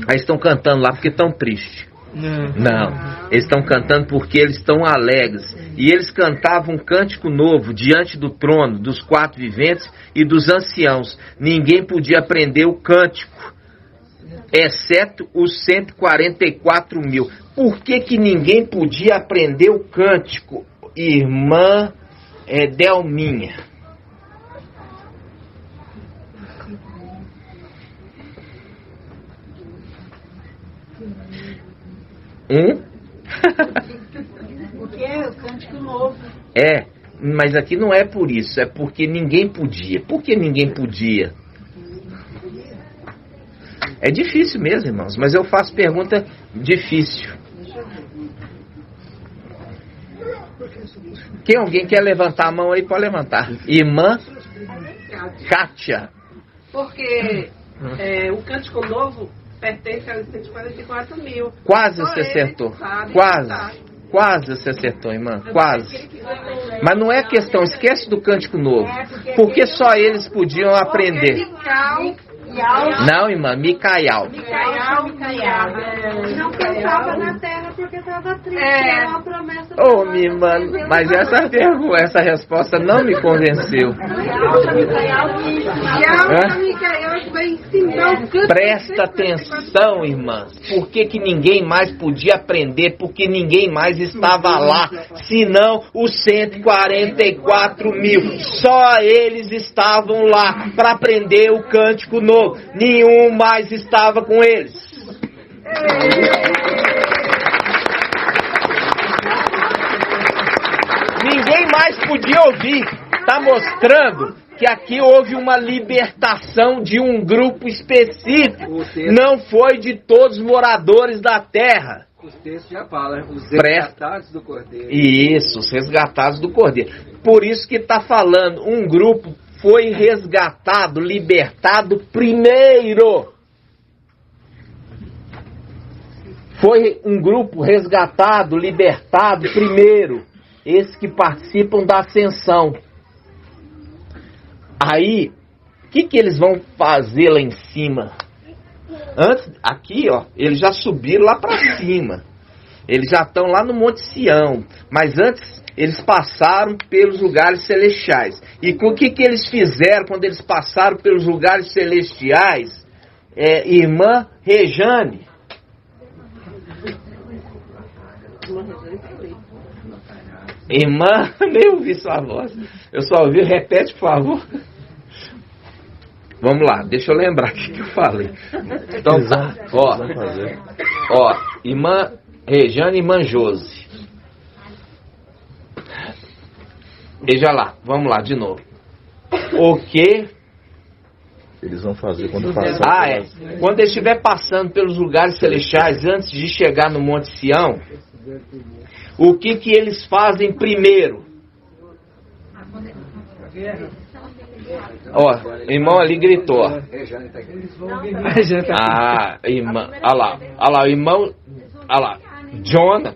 Aí estão cantando lá porque estão tristes. Não, eles estão cantando porque eles estão alegres. E eles cantavam um cântico novo diante do trono, dos 4 viventes e dos anciãos. Ninguém podia aprender o cântico, exceto os 144.000. Por que ninguém podia aprender o cântico, irmã Delminha? Mas aqui não é por isso, é porque ninguém podia. Por que ninguém podia? É difícil mesmo, irmãos, mas eu faço pergunta difícil. Alguém quer levantar a mão aí? Pode levantar. Irmã Kátia. Porque o Cântico Novo pertence aos 144 mil. Quase você acertou. Quase você acertou, irmã. Quase. Mas não é questão, esquece do Cântico Novo. Porque só eles podiam aprender. Não, irmã, Micaial. Não pensava na terra porque estava triste. Era uma promessa. Ô, minha irmã, mas essa resposta não me convenceu. Presta atenção, irmãs. Por que ninguém mais podia aprender? Porque ninguém mais estava lá. Senão os 144 mil. Só eles estavam lá para aprender o Cântico Novo. Nenhum mais estava com eles. Ninguém mais podia ouvir. Está mostrando que aqui houve uma libertação de um grupo específico. Não foi de todos os moradores da terra. Os textos já falam, os resgatados do Cordeiro. Isso, os resgatados do Cordeiro. Por isso que está falando, um grupo foi resgatado, libertado primeiro. Foi um grupo resgatado, libertado primeiro. Esses que participam da ascensão. Aí, o que eles vão fazer lá em cima? Antes, aqui, ó, eles já subiram lá para cima. Eles já estão lá no Monte Sião. Mas antes, eles passaram pelos lugares celestiais. E o que eles fizeram quando eles passaram pelos lugares celestiais? Irmã Rejane. Irmã, nem ouvi sua voz. Eu só ouvi, repete, por favor. Vamos lá, deixa eu lembrar o que eu falei. Então tá, ó, irmã Rejane e irmã Josi. Veja lá, vamos lá de novo. O que eles vão fazer quando passar? Quando eles estiver passando pelos lugares celestiais, antes de chegar no Monte Sião, o que eles fazem primeiro? Ó, o irmão ali gritou. Irmã, olha lá, o irmão, olha lá, Jonathan.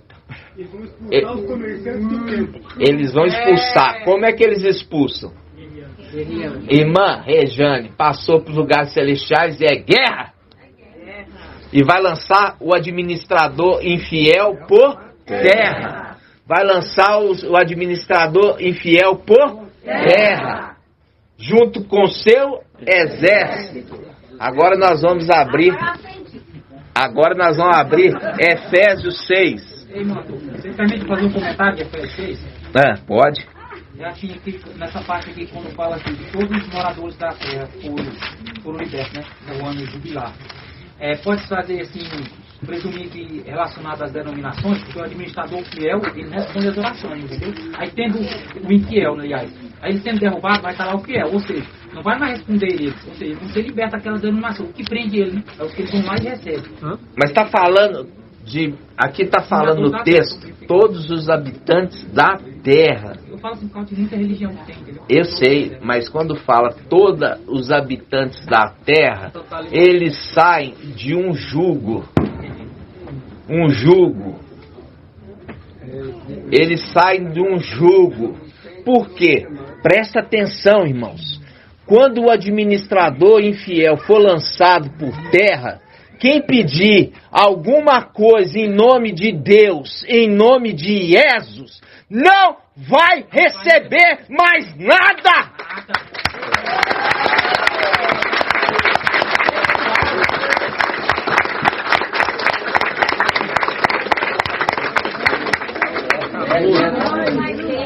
Eles vão expulsar. Como é que eles expulsam? Irmã Rejane passou para os lugares celestiais e é guerra. E vai lançar o administrador infiel por terra. Vai lançar o administrador infiel por terra. Junto com seu exército. Agora nós vamos abrir Efésios 6. Ei, irmão, você permite fazer um comentário de Efésios 6? Pode. Já tinha aqui, nessa parte aqui, quando fala assim, de todos os moradores da terra foram libertos, né? No ano jubilar. Pode fazer assim, presumir que relacionado às denominações, porque o administrador fiel, ele responde às orações, entendeu? Aí tendo o infiel, aliás, aí ele sendo derrubado, vai estar lá o fiel, ou seja, não vai mais responder eles, ou seja, vão ser libertos daquela denominação. O que prende ele, né? É o que eles vão lá e recebem. Mas está falando aqui está falando no texto, todos os habitantes da terra. Eu falo assim, por causa de muita religião que tem, entendeu? Eu sei, mas quando fala todos os habitantes da terra, eles saem de um jugo. Um jugo. Eles saem de um jugo. Por quê? Presta atenção, irmãos. Quando o administrador infiel for lançado por terra, quem pedir alguma coisa em nome de Deus, em nome de Jesus, não vai receber mais nada!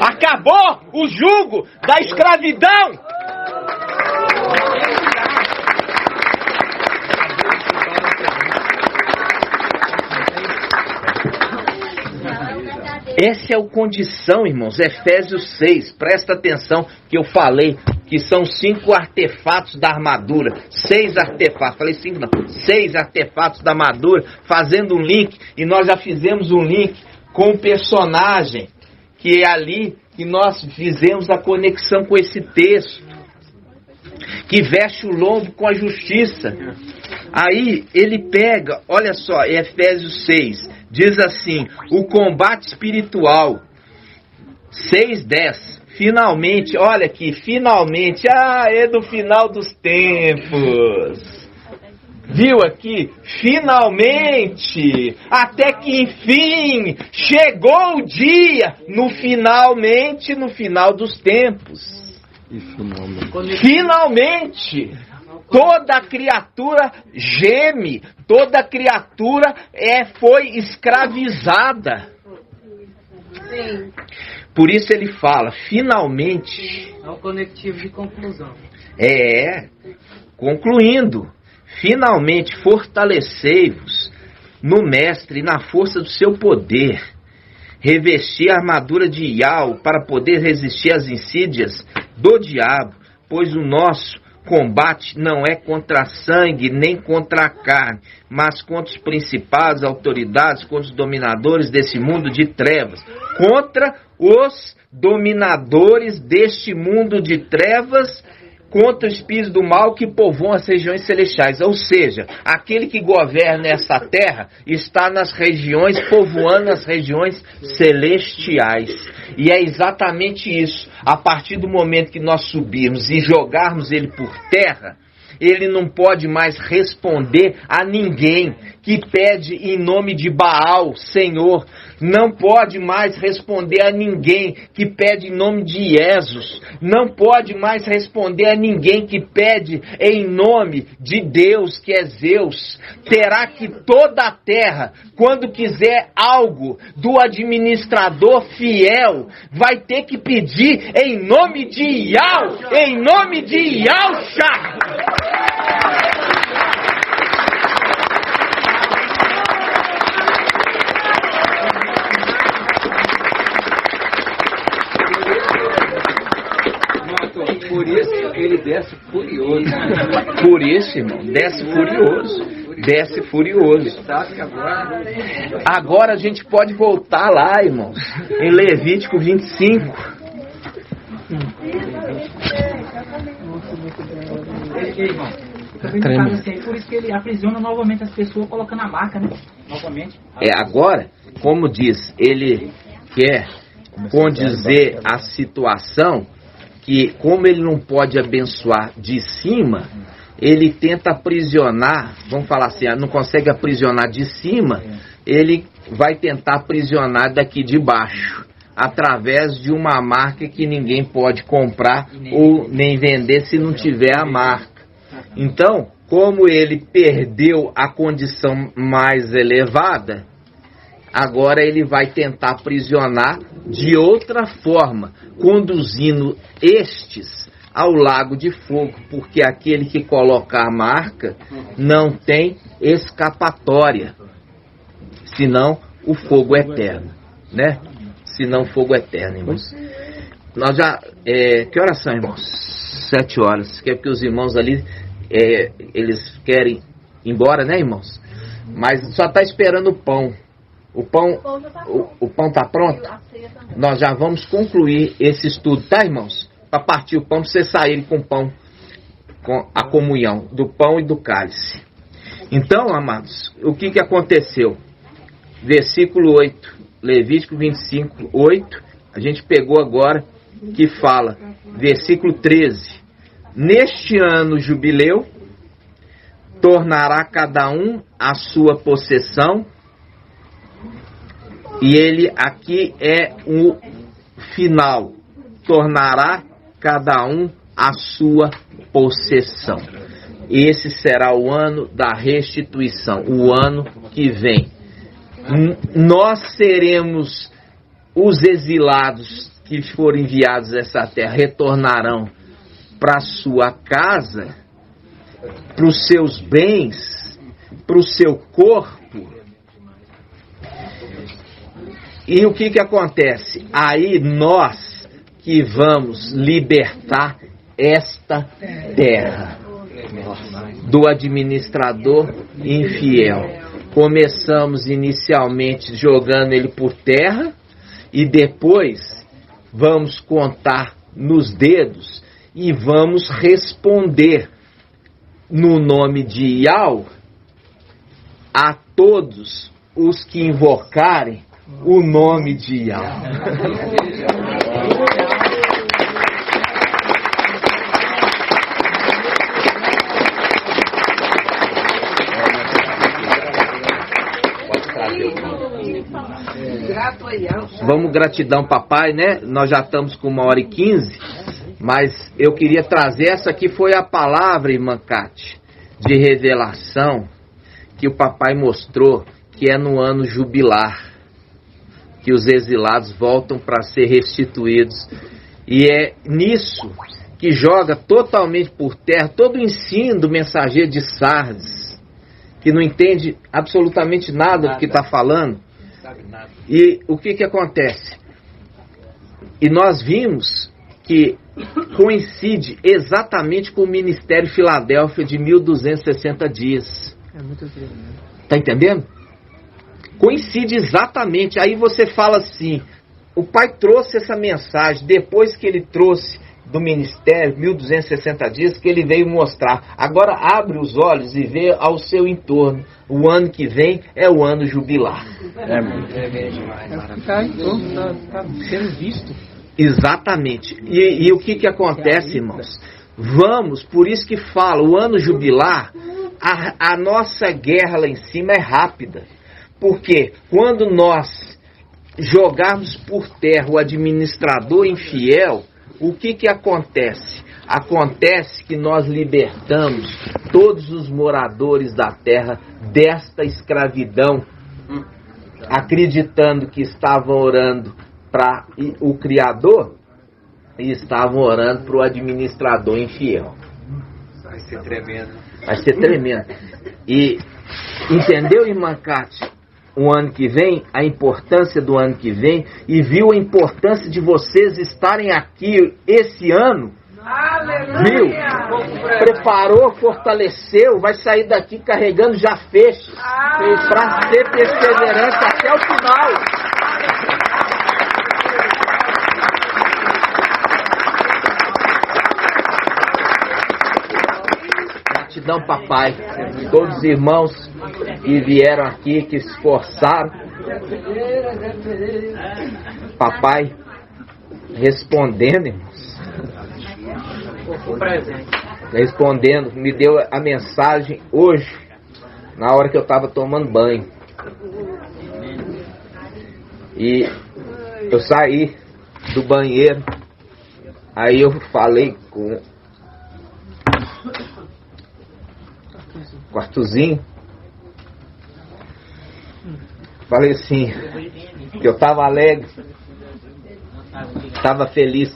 Acabou o jugo da escravidão! Essa é a condição, irmãos. Efésios 6, presta atenção que eu falei que são 5 artefatos da armadura. 6 artefatos, falei 5 não, 6 artefatos da armadura, fazendo um link, e nós já fizemos um link com o personagem, que é ali que nós fizemos a conexão com esse texto, que veste o lombo com a justiça. Aí ele pega, olha só, Efésios 6, diz assim, o combate espiritual, 6:10, finalmente, olha aqui, finalmente, é do final dos tempos. Viu aqui? Finalmente, até que enfim, chegou o dia, no final dos tempos. Finalmente, toda criatura geme, toda criatura foi escravizada. Sim. Por isso ele fala, finalmente. É um conectivo de conclusão. Concluindo, finalmente fortalecei-vos no Mestre e na força do seu poder. Revesti a armadura de Yahweh para poder resistir às insídias do diabo, pois o nosso combate não é contra a sangue nem contra a carne, mas contra os principados, autoridades, contra os dominadores desse mundo de trevas, contra os dominadores deste mundo de trevas, contra o espírito do mal que povoam as regiões celestiais. Ou seja, aquele que governa essa terra está nas regiões, povoando as regiões celestiais. E é exatamente isso. A partir do momento que nós subirmos e jogarmos ele por terra, ele não pode mais responder a ninguém que pede em nome de Baal, Senhor. Não pode mais responder a ninguém que pede em nome de Jesus. Não pode mais responder a ninguém que pede em nome de Deus, que é Zeus. Terá que toda a terra, quando quiser algo do administrador fiel, vai ter que pedir em nome de Yahweh, em nome de Yahshua. Por isso ele desce furioso. Por isso, irmão, desce furioso. Desce furioso. Agora a gente pode voltar lá, irmãos, em Levítico 25. Irmão, assim, por isso que ele aprisiona novamente as pessoas colocando a marca, né? Novamente. Agora, como diz, ele quer condizer a situação que, como ele não pode abençoar de cima, ele tenta aprisionar, vamos falar assim, não consegue aprisionar de cima, ele vai tentar aprisionar daqui de baixo, através de uma marca que ninguém pode comprar ou nem vender se não tiver a marca. Então, como ele perdeu a condição mais elevada, agora ele vai tentar aprisionar de outra forma, conduzindo estes ao lago de fogo, porque aquele que coloca a marca não tem escapatória, senão o fogo eterno, né? Senão o fogo eterno, irmãos. Nós já, que horas são, irmãos? 7 horas, que é porque os irmãos ali, eles querem ir embora, né, irmãos? Mas só está esperando o pão. O pão está pronto? Nós já vamos concluir esse estudo, tá, irmãos? Para partir o pão, para vocês saírem com o pão, com a comunhão do pão e do cálice. Então, amados, o que aconteceu? Versículo 8, Levítico 25, 8, a gente pegou agora, que fala, versículo 13, neste ano jubileu, tornará cada um a sua possessão. E ele aqui é o final. Tornará cada um a sua possessão. Esse será o ano da restituição, o ano que vem. Nós seremos os exilados que foram enviados a essa terra, retornarão para a sua casa, para os seus bens, para o seu corpo. E o que acontece? Aí nós que vamos libertar esta terra do administrador infiel. Começamos inicialmente jogando ele por terra e depois vamos contar nos dedos e vamos responder no nome de Yahweh a todos os que invocarem o nome de Yahweh. Vamos, gratidão, papai, né? Nós já estamos com 1h15, mas eu queria trazer, essa aqui foi a palavra, irmã Cátia, de revelação que o papai mostrou, que é no ano jubilar, que os exilados voltam para ser restituídos. E é nisso que joga totalmente por terra todo o ensino do mensageiro de Sardes, que não entende absolutamente nada do que está falando. E o que acontece? E nós vimos que coincide exatamente com o Ministério Filadélfia de 1260 dias. É muito triste. Tá entendendo? Coincide exatamente. Aí você fala assim, o pai trouxe essa mensagem, depois que ele trouxe do ministério, 1260 dias, que ele veio mostrar. Agora abre os olhos e vê ao seu entorno. O ano que vem é o ano jubilar. Está sendo visto. Exatamente. E o que acontece, irmãos? Vamos, por isso que fala, o ano jubilar, a nossa guerra lá em cima é rápida. Porque quando nós jogarmos por terra o administrador infiel, o que acontece? Acontece que nós libertamos todos os moradores da terra desta escravidão, acreditando que estavam orando para o Criador e estavam orando para o administrador infiel. Vai ser tremendo. Vai ser tremendo. E entendeu, irmã Cátia? O ano que vem, a importância do ano que vem, e viu a importância de vocês estarem aqui esse ano. Aleluia! Viu? Preparou, fortaleceu, vai sair daqui carregando já feixes para ser perseverante até o final. Gratidão, papai, todos os irmãos que vieram aqui, que se esforçaram. Papai, respondendo, irmãos. Respondendo, me deu a mensagem hoje, na hora que eu estava tomando banho. E eu saí do banheiro, aí eu falei com quartozinho, falei assim, que eu estava alegre, estava feliz.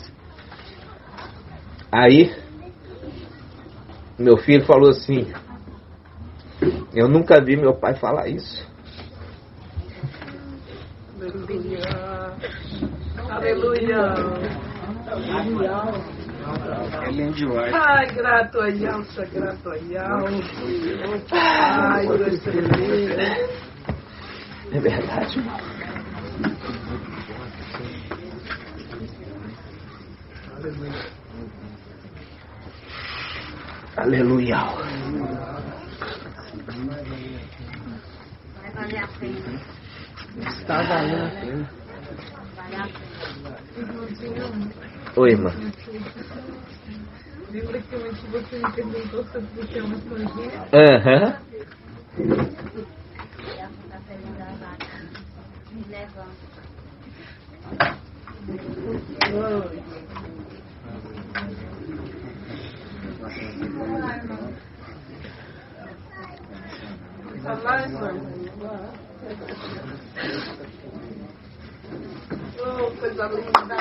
Aí meu filho falou assim, eu nunca vi meu pai falar isso. Aleluia. É bom demais. Ai, grato a Yalça, grato a Yalça. Ai, Deus te abençoe. É verdade. Aleluia. Vai valer a pena. Está valendo a pena. Oi, irmã. Lembra que antes você me perguntou sobre o que é uma esponjinha? Aham. Me levanta. Vai, irmão. Oh, coisa linda.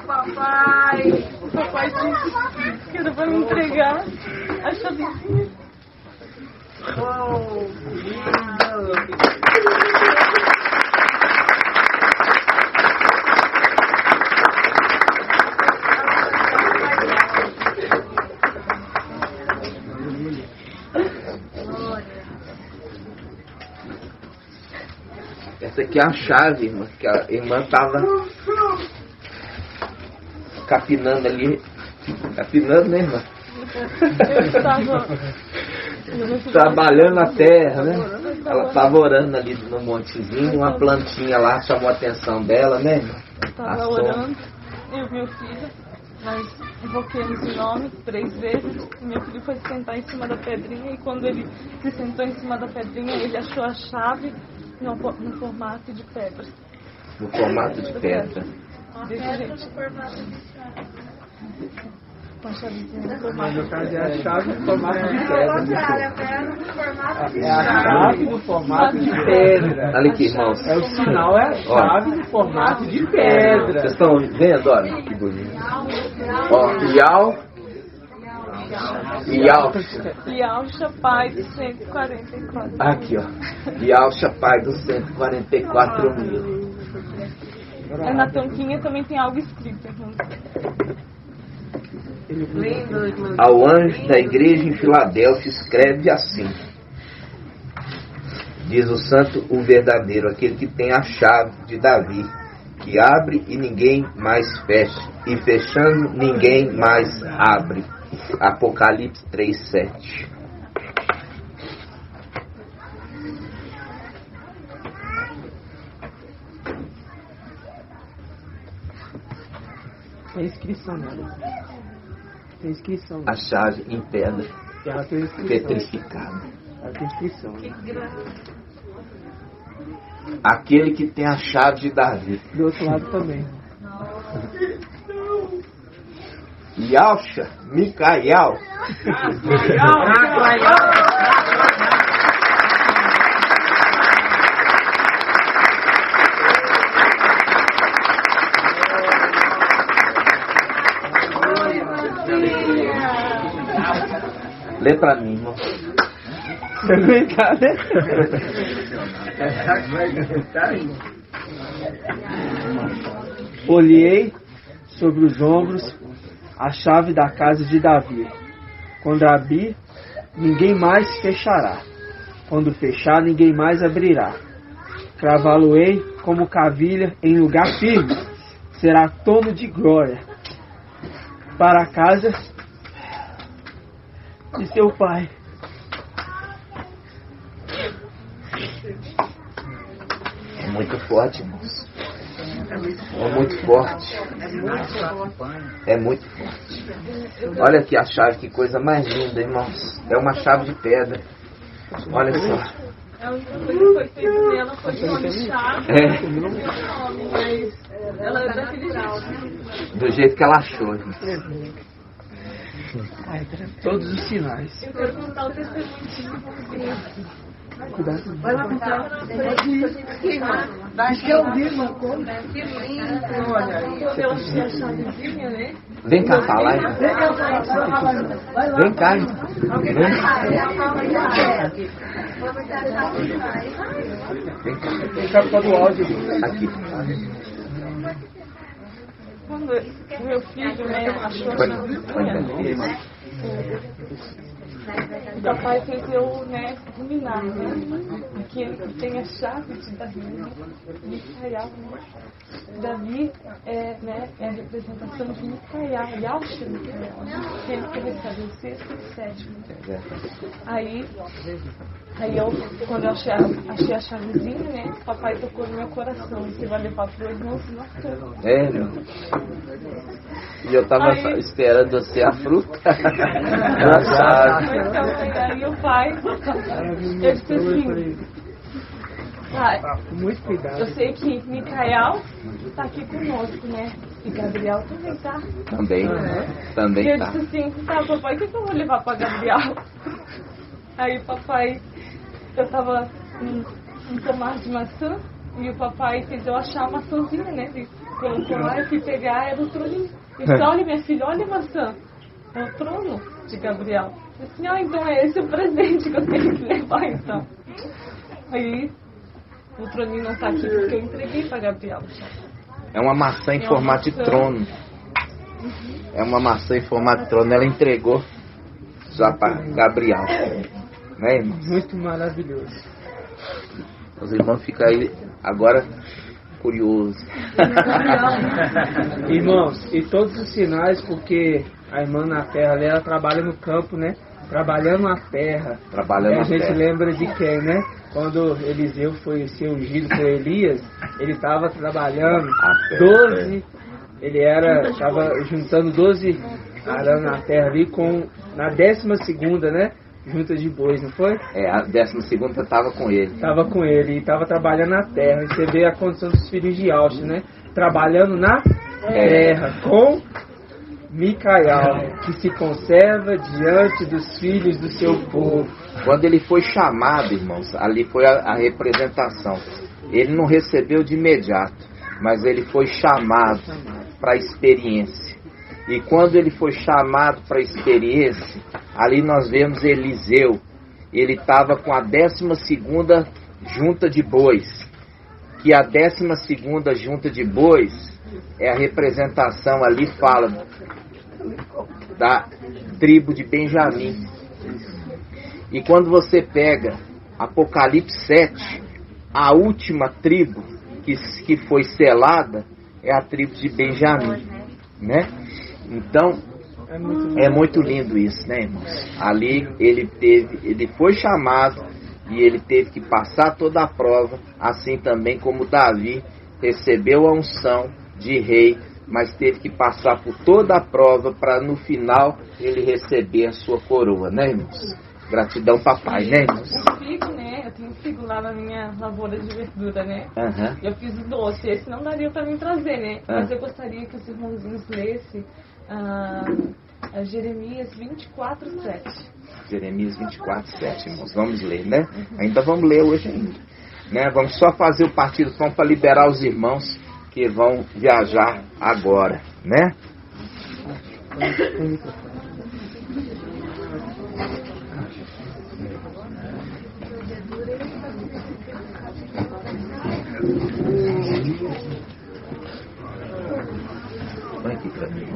Papai. Papai disse que era para me entregar. chavezinha. Oh, lindo. Essa aqui é a chave, irmã, que a irmã estava capinando ali. Capinando, né, irmã? Eu estava Trabalhando na terra, né? Ela estava orando ali no montezinho, uma plantinha lá chamou a atenção dela, né, irmã? Eu estava orando, eu vi o filho, nós invoquemos o nome 3 vezes, e meu filho foi sentar em cima da pedrinha, e quando ele se sentou em cima da pedrinha, ele achou a chave no formato de pedra. No formato de pedra. Desse jeito. Uma chavezinha no formato No de caso, é pedra. a chave no formato de pedra. É É a chave no formato de pedra. Olha aqui, irmãos. É o sinal, é a chave no formato de pedra. Vocês estão vendo? Olha que bonito. Ó, Yalcha, pai do 144. Aqui, ó. Yalcha, pai dos 144 mil. Na tampinha também tem algo escrito. Ao anjo da igreja em Filadélfia escreve assim: diz o santo, o verdadeiro, aquele que tem a chave de Davi, que abre e ninguém mais fecha, e fechando ninguém mais abre. Apocalipse 3:7. Tem inscrição nela. Tem inscrição. A chave em pedra, Ela tem inscrição. petrificada. Ela tem inscrição. Aquele que tem a chave de Davi. Do outro lado também. Yalcha, Micael. Lê pra mim, irmão. Você aguentar, né? Olhei sobre os ombros a chave da casa de Davi. Quando abrir, ninguém mais fechará. Quando fechar, ninguém mais abrirá. Cravá-lo-ei como cavilha em lugar firme. Será trono de glória para a casa de seu pai. É muito forte, irmãos. É muito forte. É muito forte. Olha aqui a chave, que coisa mais linda, irmãos. É uma chave de pedra. Olha só. A única coisa que foi feita nela foi uma chave, mas ela é daquele jeito. Do jeito que ela achou, irmãos. Todos os sinais. Eu quero contar o testemunho. Cuidado. Vai lá contar. Acho que eu vi uma coisa. Que lindo. Olha aí. Quando eu achei a chavezinha, né? Vem cá falar, irmão. Vem cá, irmão. Vem cá. Tem capa do áudio. Aqui. Quando o meu filho, né, achou a chavezinha, o papai fez eu, né, dominar, né? Aquele que tem a chave de Davi, Micael, né? Davi é a representação de Micael, Yalcha Micael, aquele que recebe o 6º e o 7º. Aí eu, quando eu achei a chavezinha, né, o papai tocou no meu coração. Você vai levar para o irmão, senão É, meu. E eu tava esperando você a fruta. Então, aí o pai, eu disse assim, pai, Muito cuidado. eu sei que Micael está aqui conosco, né? E Gabriel também tá. Também. E Também eu tá. disse assim, tá, papai, o que eu vou levar para Gabriel? Aí o papai, eu tava um tomate de maçã, e o papai fez eu achar a maçãzinha, né? Ele colocou lá, eu fui pegar, era o troninho. Eu disse, olha minha filha, olha a maçã. É o trono. de Gabriel. Eu disse assim, então é esse o presente que eu tenho que levar, então. Aí, o troninho não tá aqui porque eu entreguei pra Gabriel. É uma maçã em formato de trono. É uma maçã em formato de trono. Ela entregou já para Gabriel. Né, irmãos? Muito maravilhoso. Os irmãos ficam aí agora curiosos. Irmãos, e todos os sinais, porque a irmã na terra ali, ela trabalha no campo, né? Trabalhando na terra. Trabalhando na terra. A gente lembra de quem, né? Quando Eliseu foi ser ungido por Elias, ele estava trabalhando 12, ele estava juntando 12 arames na terra ali na 12ª, né? Junta de bois, não foi? A 12ª estava com ele. Estava com ele e estava trabalhando na terra. E você vê a condição dos filhos de Aush, né? Trabalhando na terra com Micael, que se conserva diante dos filhos do seu povo. Quando ele foi chamado, irmãos, ali foi a representação. Ele não recebeu de imediato, mas ele foi chamado para a experiência. E quando ele foi chamado para a experiência, ali nós vemos Eliseu. Ele estava com a 12ª junta de bois. Que a 12ª junta de bois é a representação ali, fala da tribo de Benjamim. E quando você pega Apocalipse 7, a última tribo que foi selada é a tribo de Benjamim, né? Então é muito lindo isso, né, irmãos? Ali ele foi chamado e ele teve que passar toda a prova, assim também como Davi recebeu a unção de rei, mas teve que passar por toda a prova para no final ele receber a sua coroa, né, irmãos? Gratidão, papai, né, irmãos? Eu tenho figo lá na minha lavoura de verdura, né? Uhum. Eu fiz o doce, esse não daria para mim trazer, né? Mas eu gostaria que os irmãozinhos lessem Jeremias 24:7. Jeremias 24:7, irmãos. Vamos ler, né? Ainda vamos ler hoje ainda. Né? Vamos só fazer o partido pão para liberar os irmãos que vão viajar agora, né? Põe aqui pra mim.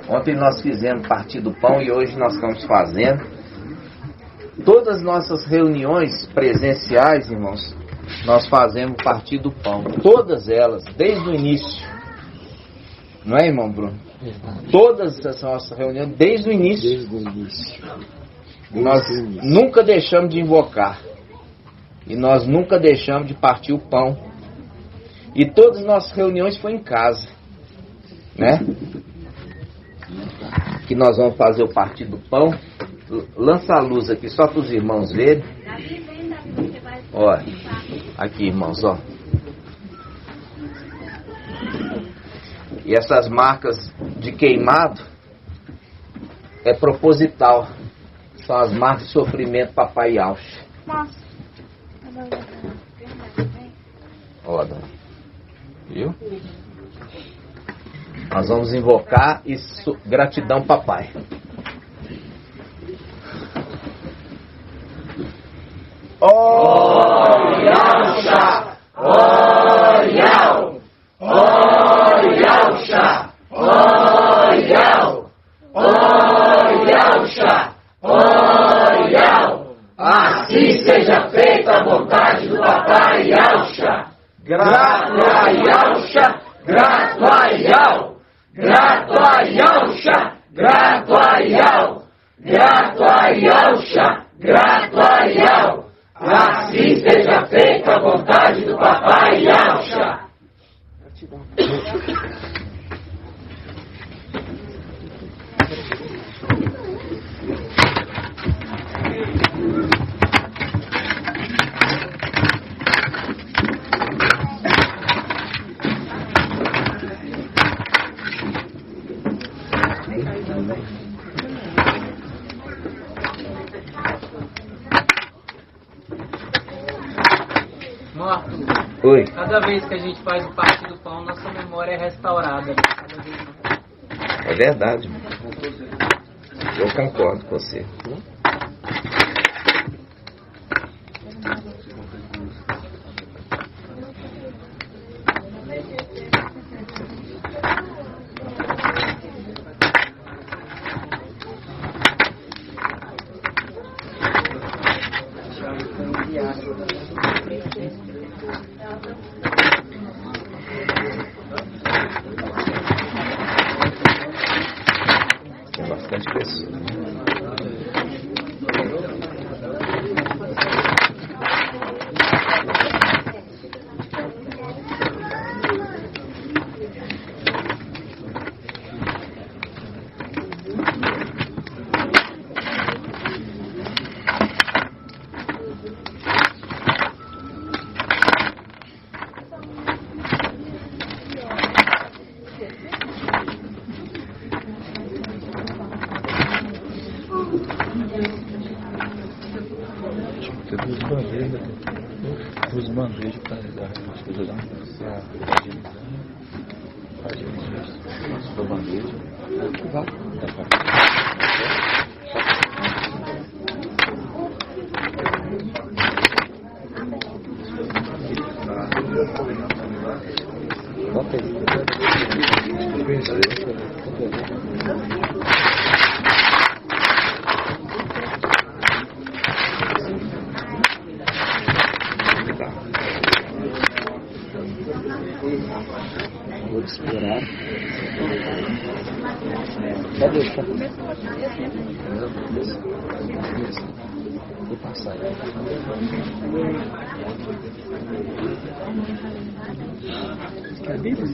Ontem nós fizemos partir do pão e hoje nós estamos fazendo. Todas as nossas reuniões presenciais, irmãos, nós fazemos partir do pão. Todas elas, desde o início. Não é, irmão Bruno? Todas as nossas reuniões, desde o início. Desde o início. Nós nunca deixamos de invocar. E nós nunca deixamos de partir o pão. E todas as nossas reuniões foi em casa. Né? Que nós vamos fazer o partir do pão. Lança a luz aqui só para os irmãos verem. Olha, aqui, irmãos, ó. E essas marcas de queimado é proposital. São as marcas de sofrimento papai Aush. Ó, viu? Nós vamos invocar e gratidão papai. Orialcha! Orial! Orialcha! Orial! Orialcha! Orial! Assim seja feita a vontade do papai Alcha! Grato a Alcha! Grato a Ial! Grato a Alcha! Grato a Ial! Grato a Alcha! Grato a Ial! Assim seja feita a vontade do papai Alcha! Marcos. Oi. Cada vez que a gente faz o parte do pão, nossa memória é restaurada. Cada vez mais. É verdade. Eu concordo com você. Tem bastante pessoa. Tem duas bandejas para as coisas lá. Duas bandejas. Vou esperar. Cadê? Vou passar. Quer Bíblia?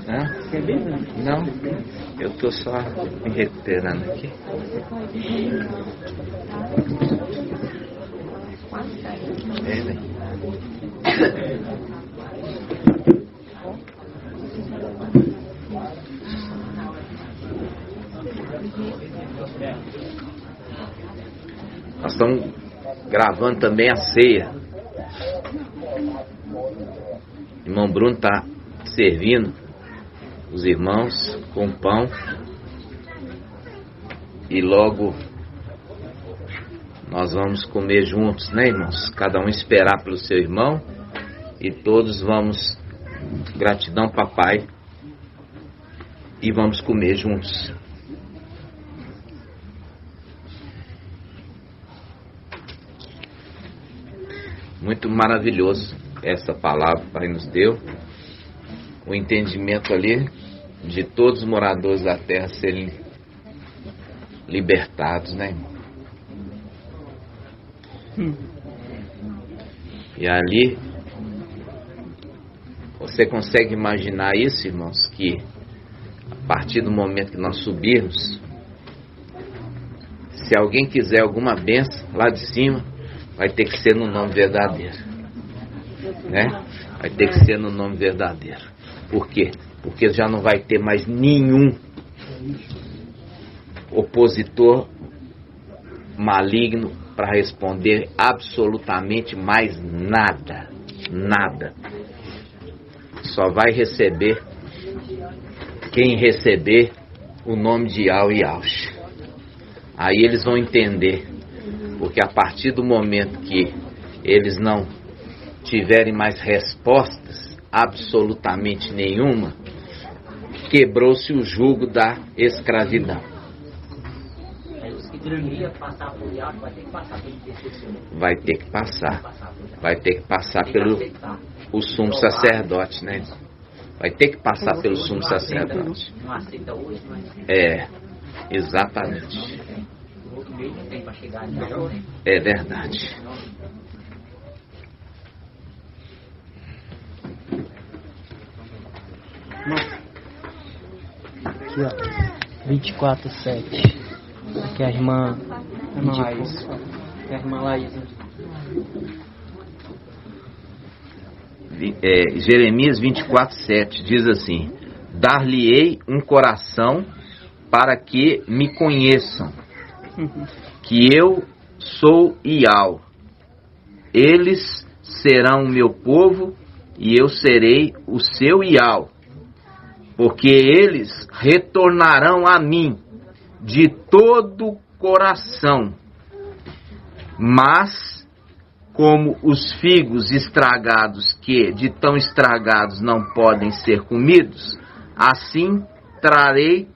Hã? Quer Bíblia? Não, eu tô só me recuperando aqui. É, né? Nós estamos gravando também a ceia. O irmão Bruno está servindo os irmãos com pão. E logo nós vamos comer juntos, né, irmãos? Cada um esperar pelo seu irmão. E todos vamos, gratidão papai, e vamos comer juntos. Muito maravilhoso essa palavra que o Pai nos deu. O entendimento ali de todos os moradores da terra serem libertados, né, irmão? E ali, você consegue imaginar isso, irmãos? Que a partir do momento que nós subirmos, se alguém quiser alguma bênção lá de cima, vai ter que ser no nome verdadeiro, né? Vai ter que ser no nome verdadeiro. Por quê? Porque já não vai ter mais nenhum opositor maligno para responder absolutamente mais nada. Nada. Só vai receber quem receber o nome de Yahweh e Yahshua. Aí eles vão entender. Porque a partir do momento que eles não tiverem mais respostas, absolutamente nenhuma, quebrou-se o jugo da escravidão. Vai ter que passar. Vai ter que passar pelo o sumo sacerdote, né? Vai ter que passar pelo sumo sacerdote. É, exatamente. É verdade. Aqui, ó, 24:7. Aqui a irmã Laís. A irmã Laís. Jeremias 24:7 diz assim: dar-lhe-ei um coração para que me conheçam, que eu sou Iau. Eles serão o meu povo, e eu serei o seu Iau, porque eles retornarão a mim de todo o coração. Mas, como os figos estragados, que de tão estragados não podem ser comidos, assim trarei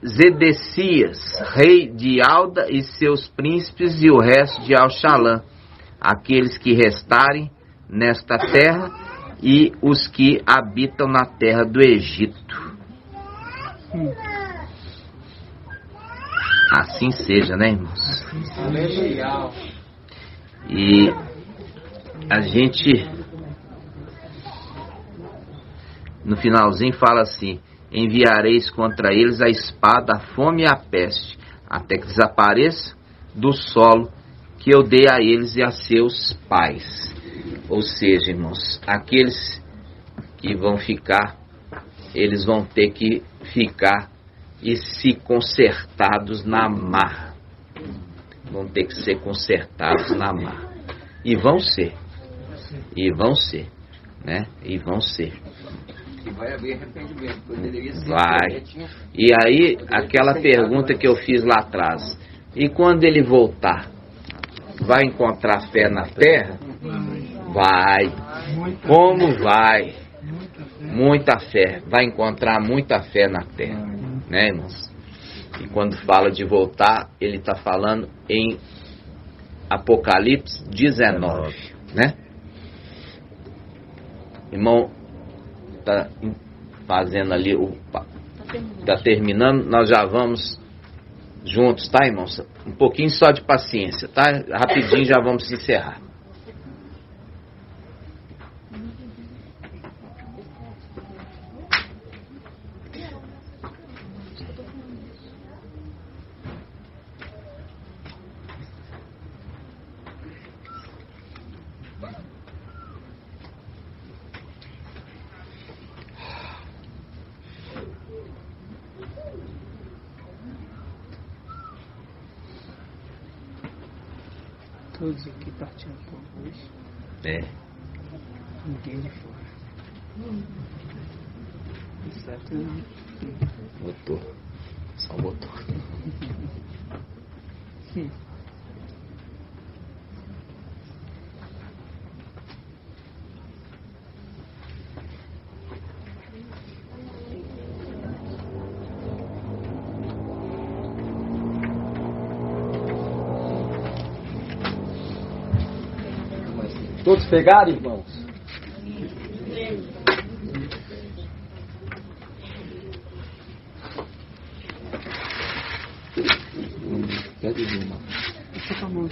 Zedecias, rei de Alda, e seus príncipes, e o resto de Al-Shalã, aqueles que restarem nesta terra, e os que habitam na terra do Egito. Assim seja, né, irmãos? E a gente, no finalzinho, fala assim: enviareis contra eles a espada, a fome e a peste, até que desapareça do solo que eu dei a eles e a seus pais. Ou seja, irmãos, aqueles que vão ficar, eles vão ter que ficar e se consertados na marra. Vão ter que ser consertados na marra. E vão ser. E vão ser. Né? E vão ser. E vai haver arrependimento. Poderia ser. Vai. E aí, aquela pergunta que eu fiz lá atrás. E quando ele voltar? Vai encontrar fé na terra? Vai. Como vai? Muita fé. Vai encontrar muita fé na terra. Né, irmãos? E quando fala de voltar, ele está falando em Apocalipse 19. Né? Irmão, está fazendo ali, está terminando, nós já vamos juntos, tá, irmãos? Um pouquinho só de paciência, tá? Rapidinho já vamos encerrar. Todos aqui partindo por hoje. É. Ninguém de fora. Exceto Motor. Só o motor. Todos pegaram, irmãos? Pede de uma. Deixa com a mão.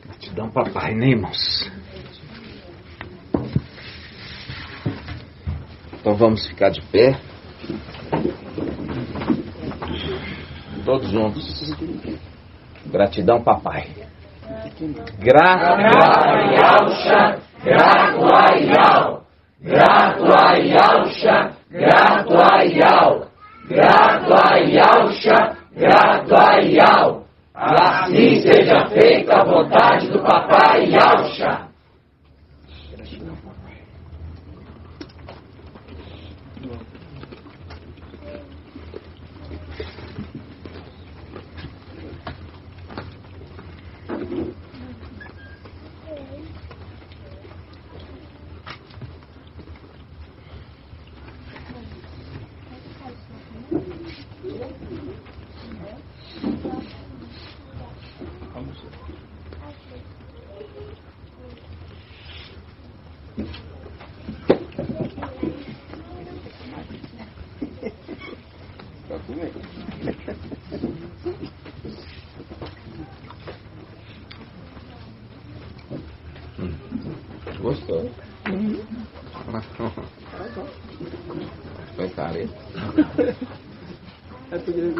Gratidão, papai, né, irmãos? Então vamos ficar de pé. Todos juntos. Gratidão, papai. Grato a Yahusha, grato a Yahweh, grato a Yahusha, grato a Yahweh, grato a Yahusha, grato a Yahweh. Assim seja feita a vontade do papai Yahusha. Gostou? Foi careta. É porque eu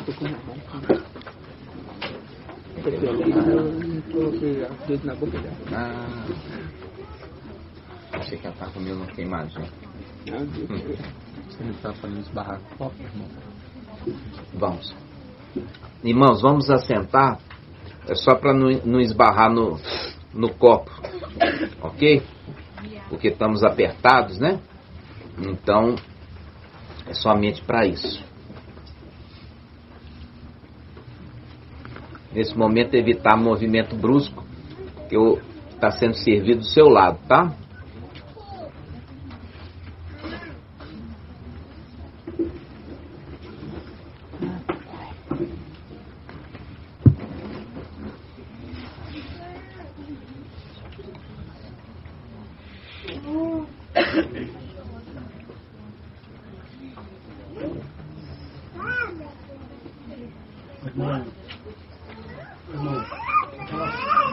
tô com Eu coloquei o dedo na boca dela. Ah, achei que ela tá comendo uma queimadinha. Você não tá falando esbarrar com o copo, irmão? Vamos. Irmãos, vamos assentar. É só para não esbarrar no copo. Ok? Porque estamos apertados, né? Então, é somente para isso. Nesse momento, evitar movimento brusco, que está sendo servido do seu lado, tá?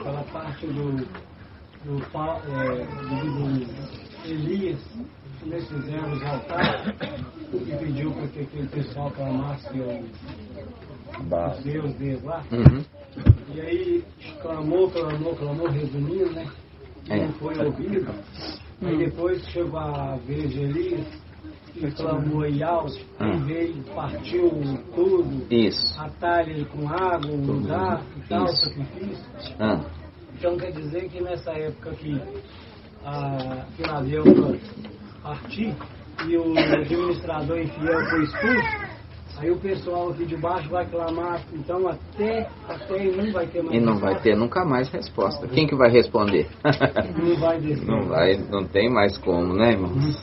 Aquela parte do Elias, que nós fizemos os altares, e pediu para que aquele pessoal clamasse os deuses deles lá. Uhum. E aí clamou, resumindo, né? E não foi ouvido. Aí depois chegou a vez de Elias, e clamou em alto, e veio, partiu tudo, atalha ele com água, o lugar e tal, sacrifício. Então quer dizer que nessa época que Filadélfia partiu e o administrador infiel foi expulso, aí o pessoal aqui de baixo vai clamar, então até e não vai ter mais E não resposta. vai ter nunca mais resposta. Quem que vai responder? Não vai descer. Não tem mais como, né, irmãos?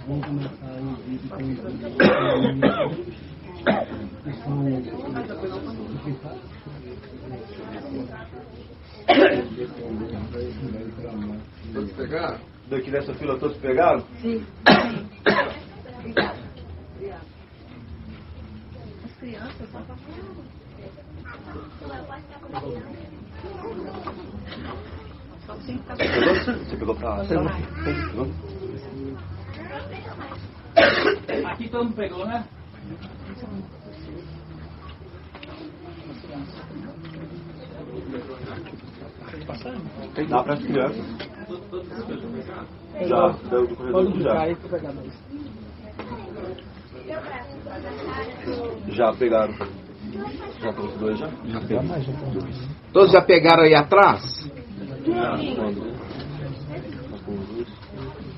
Vamos começar o vídeo Todos pegaram? Daqui dessa fila todos pegaram? Sim. Obrigada. As crianças só Você pegou pra pegou? Aqui todo mundo pegou, né? Dá para as crianças. Já, do corredor já. Já pegaram. Já tem os dois já? Já pegaram mais, já tem dois. Todos já pegaram aí atrás? Quando? Nós com os dois.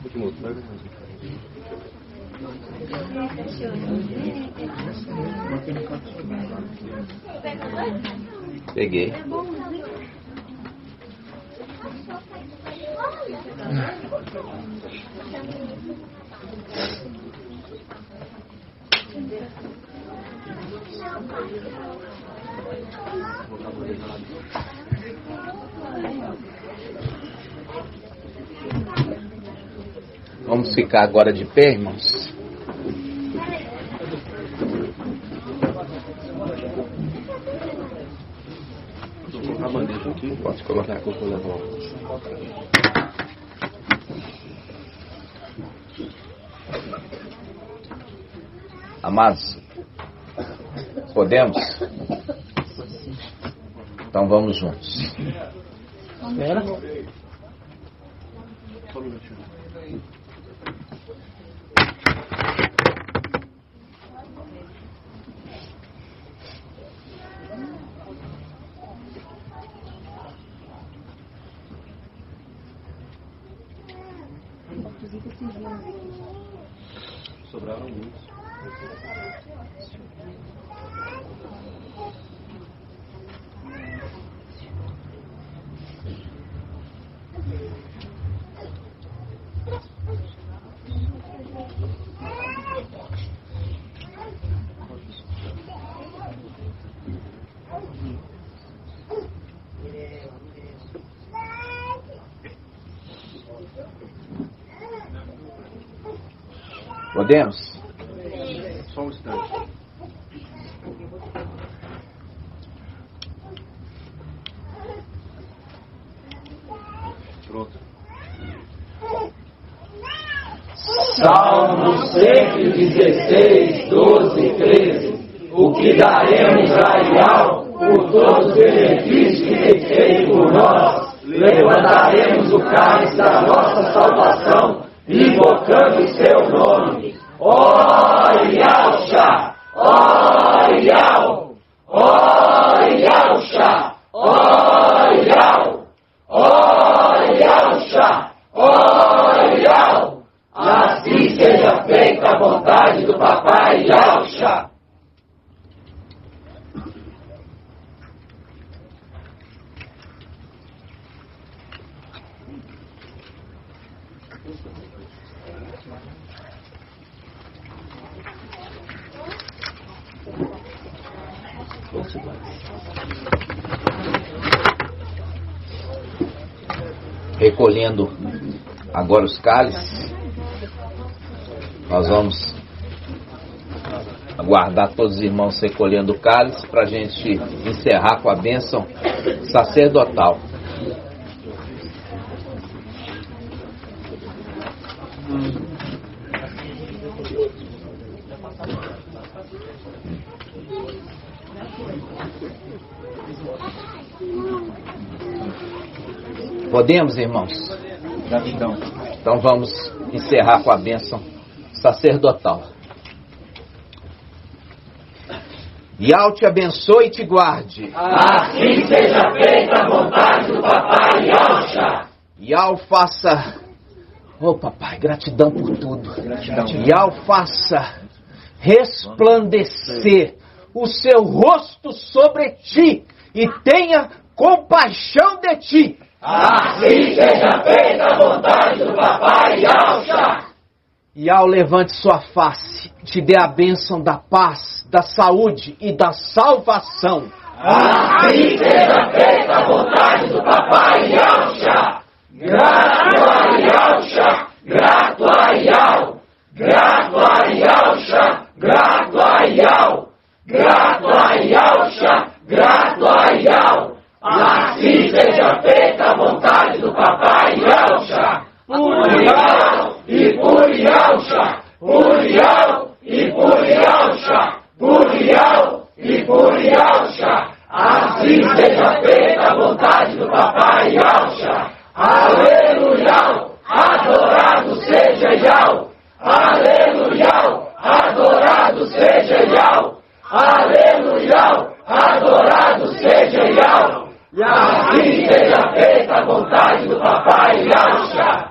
Último outro, vai ver mais. Peguei. Vamos ficar agora de pé, irmãos. Vou colocar a bandeja aqui. Pode colocar. Eu vou levar. Amados, podemos? Então vamos juntos. Espera. Só um minutinho. Sobraram muitos. Podemos? Só um instante. Salmo 116, 12 e 13. O que daremos a Ial por todos os benefícios que tem feito por nós? Levantaremos o cálice da nossa salvação, invocando o seu nome. Ó Yahshua! Ó Yahweh! Ó Yahshua! Ó Yahweh! Ó Yahshua! Ó Yahweh! Assim seja feita a vontade do Papai Yahshua. Recolhendo agora os cálices, nós vamos aguardar todos os irmãos recolhendo o cálice para a gente encerrar com a bênção sacerdotal. Podemos, irmãos? Gratidão. Então vamos encerrar com a bênção sacerdotal. Yahweh te abençoe e te guarde. Assim seja feita a vontade do Papai Yahshua. Yahweh faça... Oh, Papai, gratidão por tudo. Gratidão. Yahweh faça resplandecer o seu rosto sobre ti e tenha compaixão de ti. Assim seja feita a vontade do Papai Yahshua. E ao levante sua face, te dê a bênção da paz, da saúde e da salvação. Assim seja feita a vontade do Papai Yahshua. Grato a Yahshua, grato a Yahweh, grato a Yahshua, grato a Yahweh, grato a Yahshua, grato a Yahweh. Assim seja feita a vontade do Papai Yahshua. Por Yahweh e por Yahshua, por Yahweh e por Yahshua, por Yahweh e por Yahshua. Assim seja feita a vontade do Papai Yahshua. Aleluia! Adorado seja Yahweh! Aleluia! Adorado seja Yahweh! Aleluia! Adorado seja Yahweh! E assim seja feita a vontade do Papai Yahshua.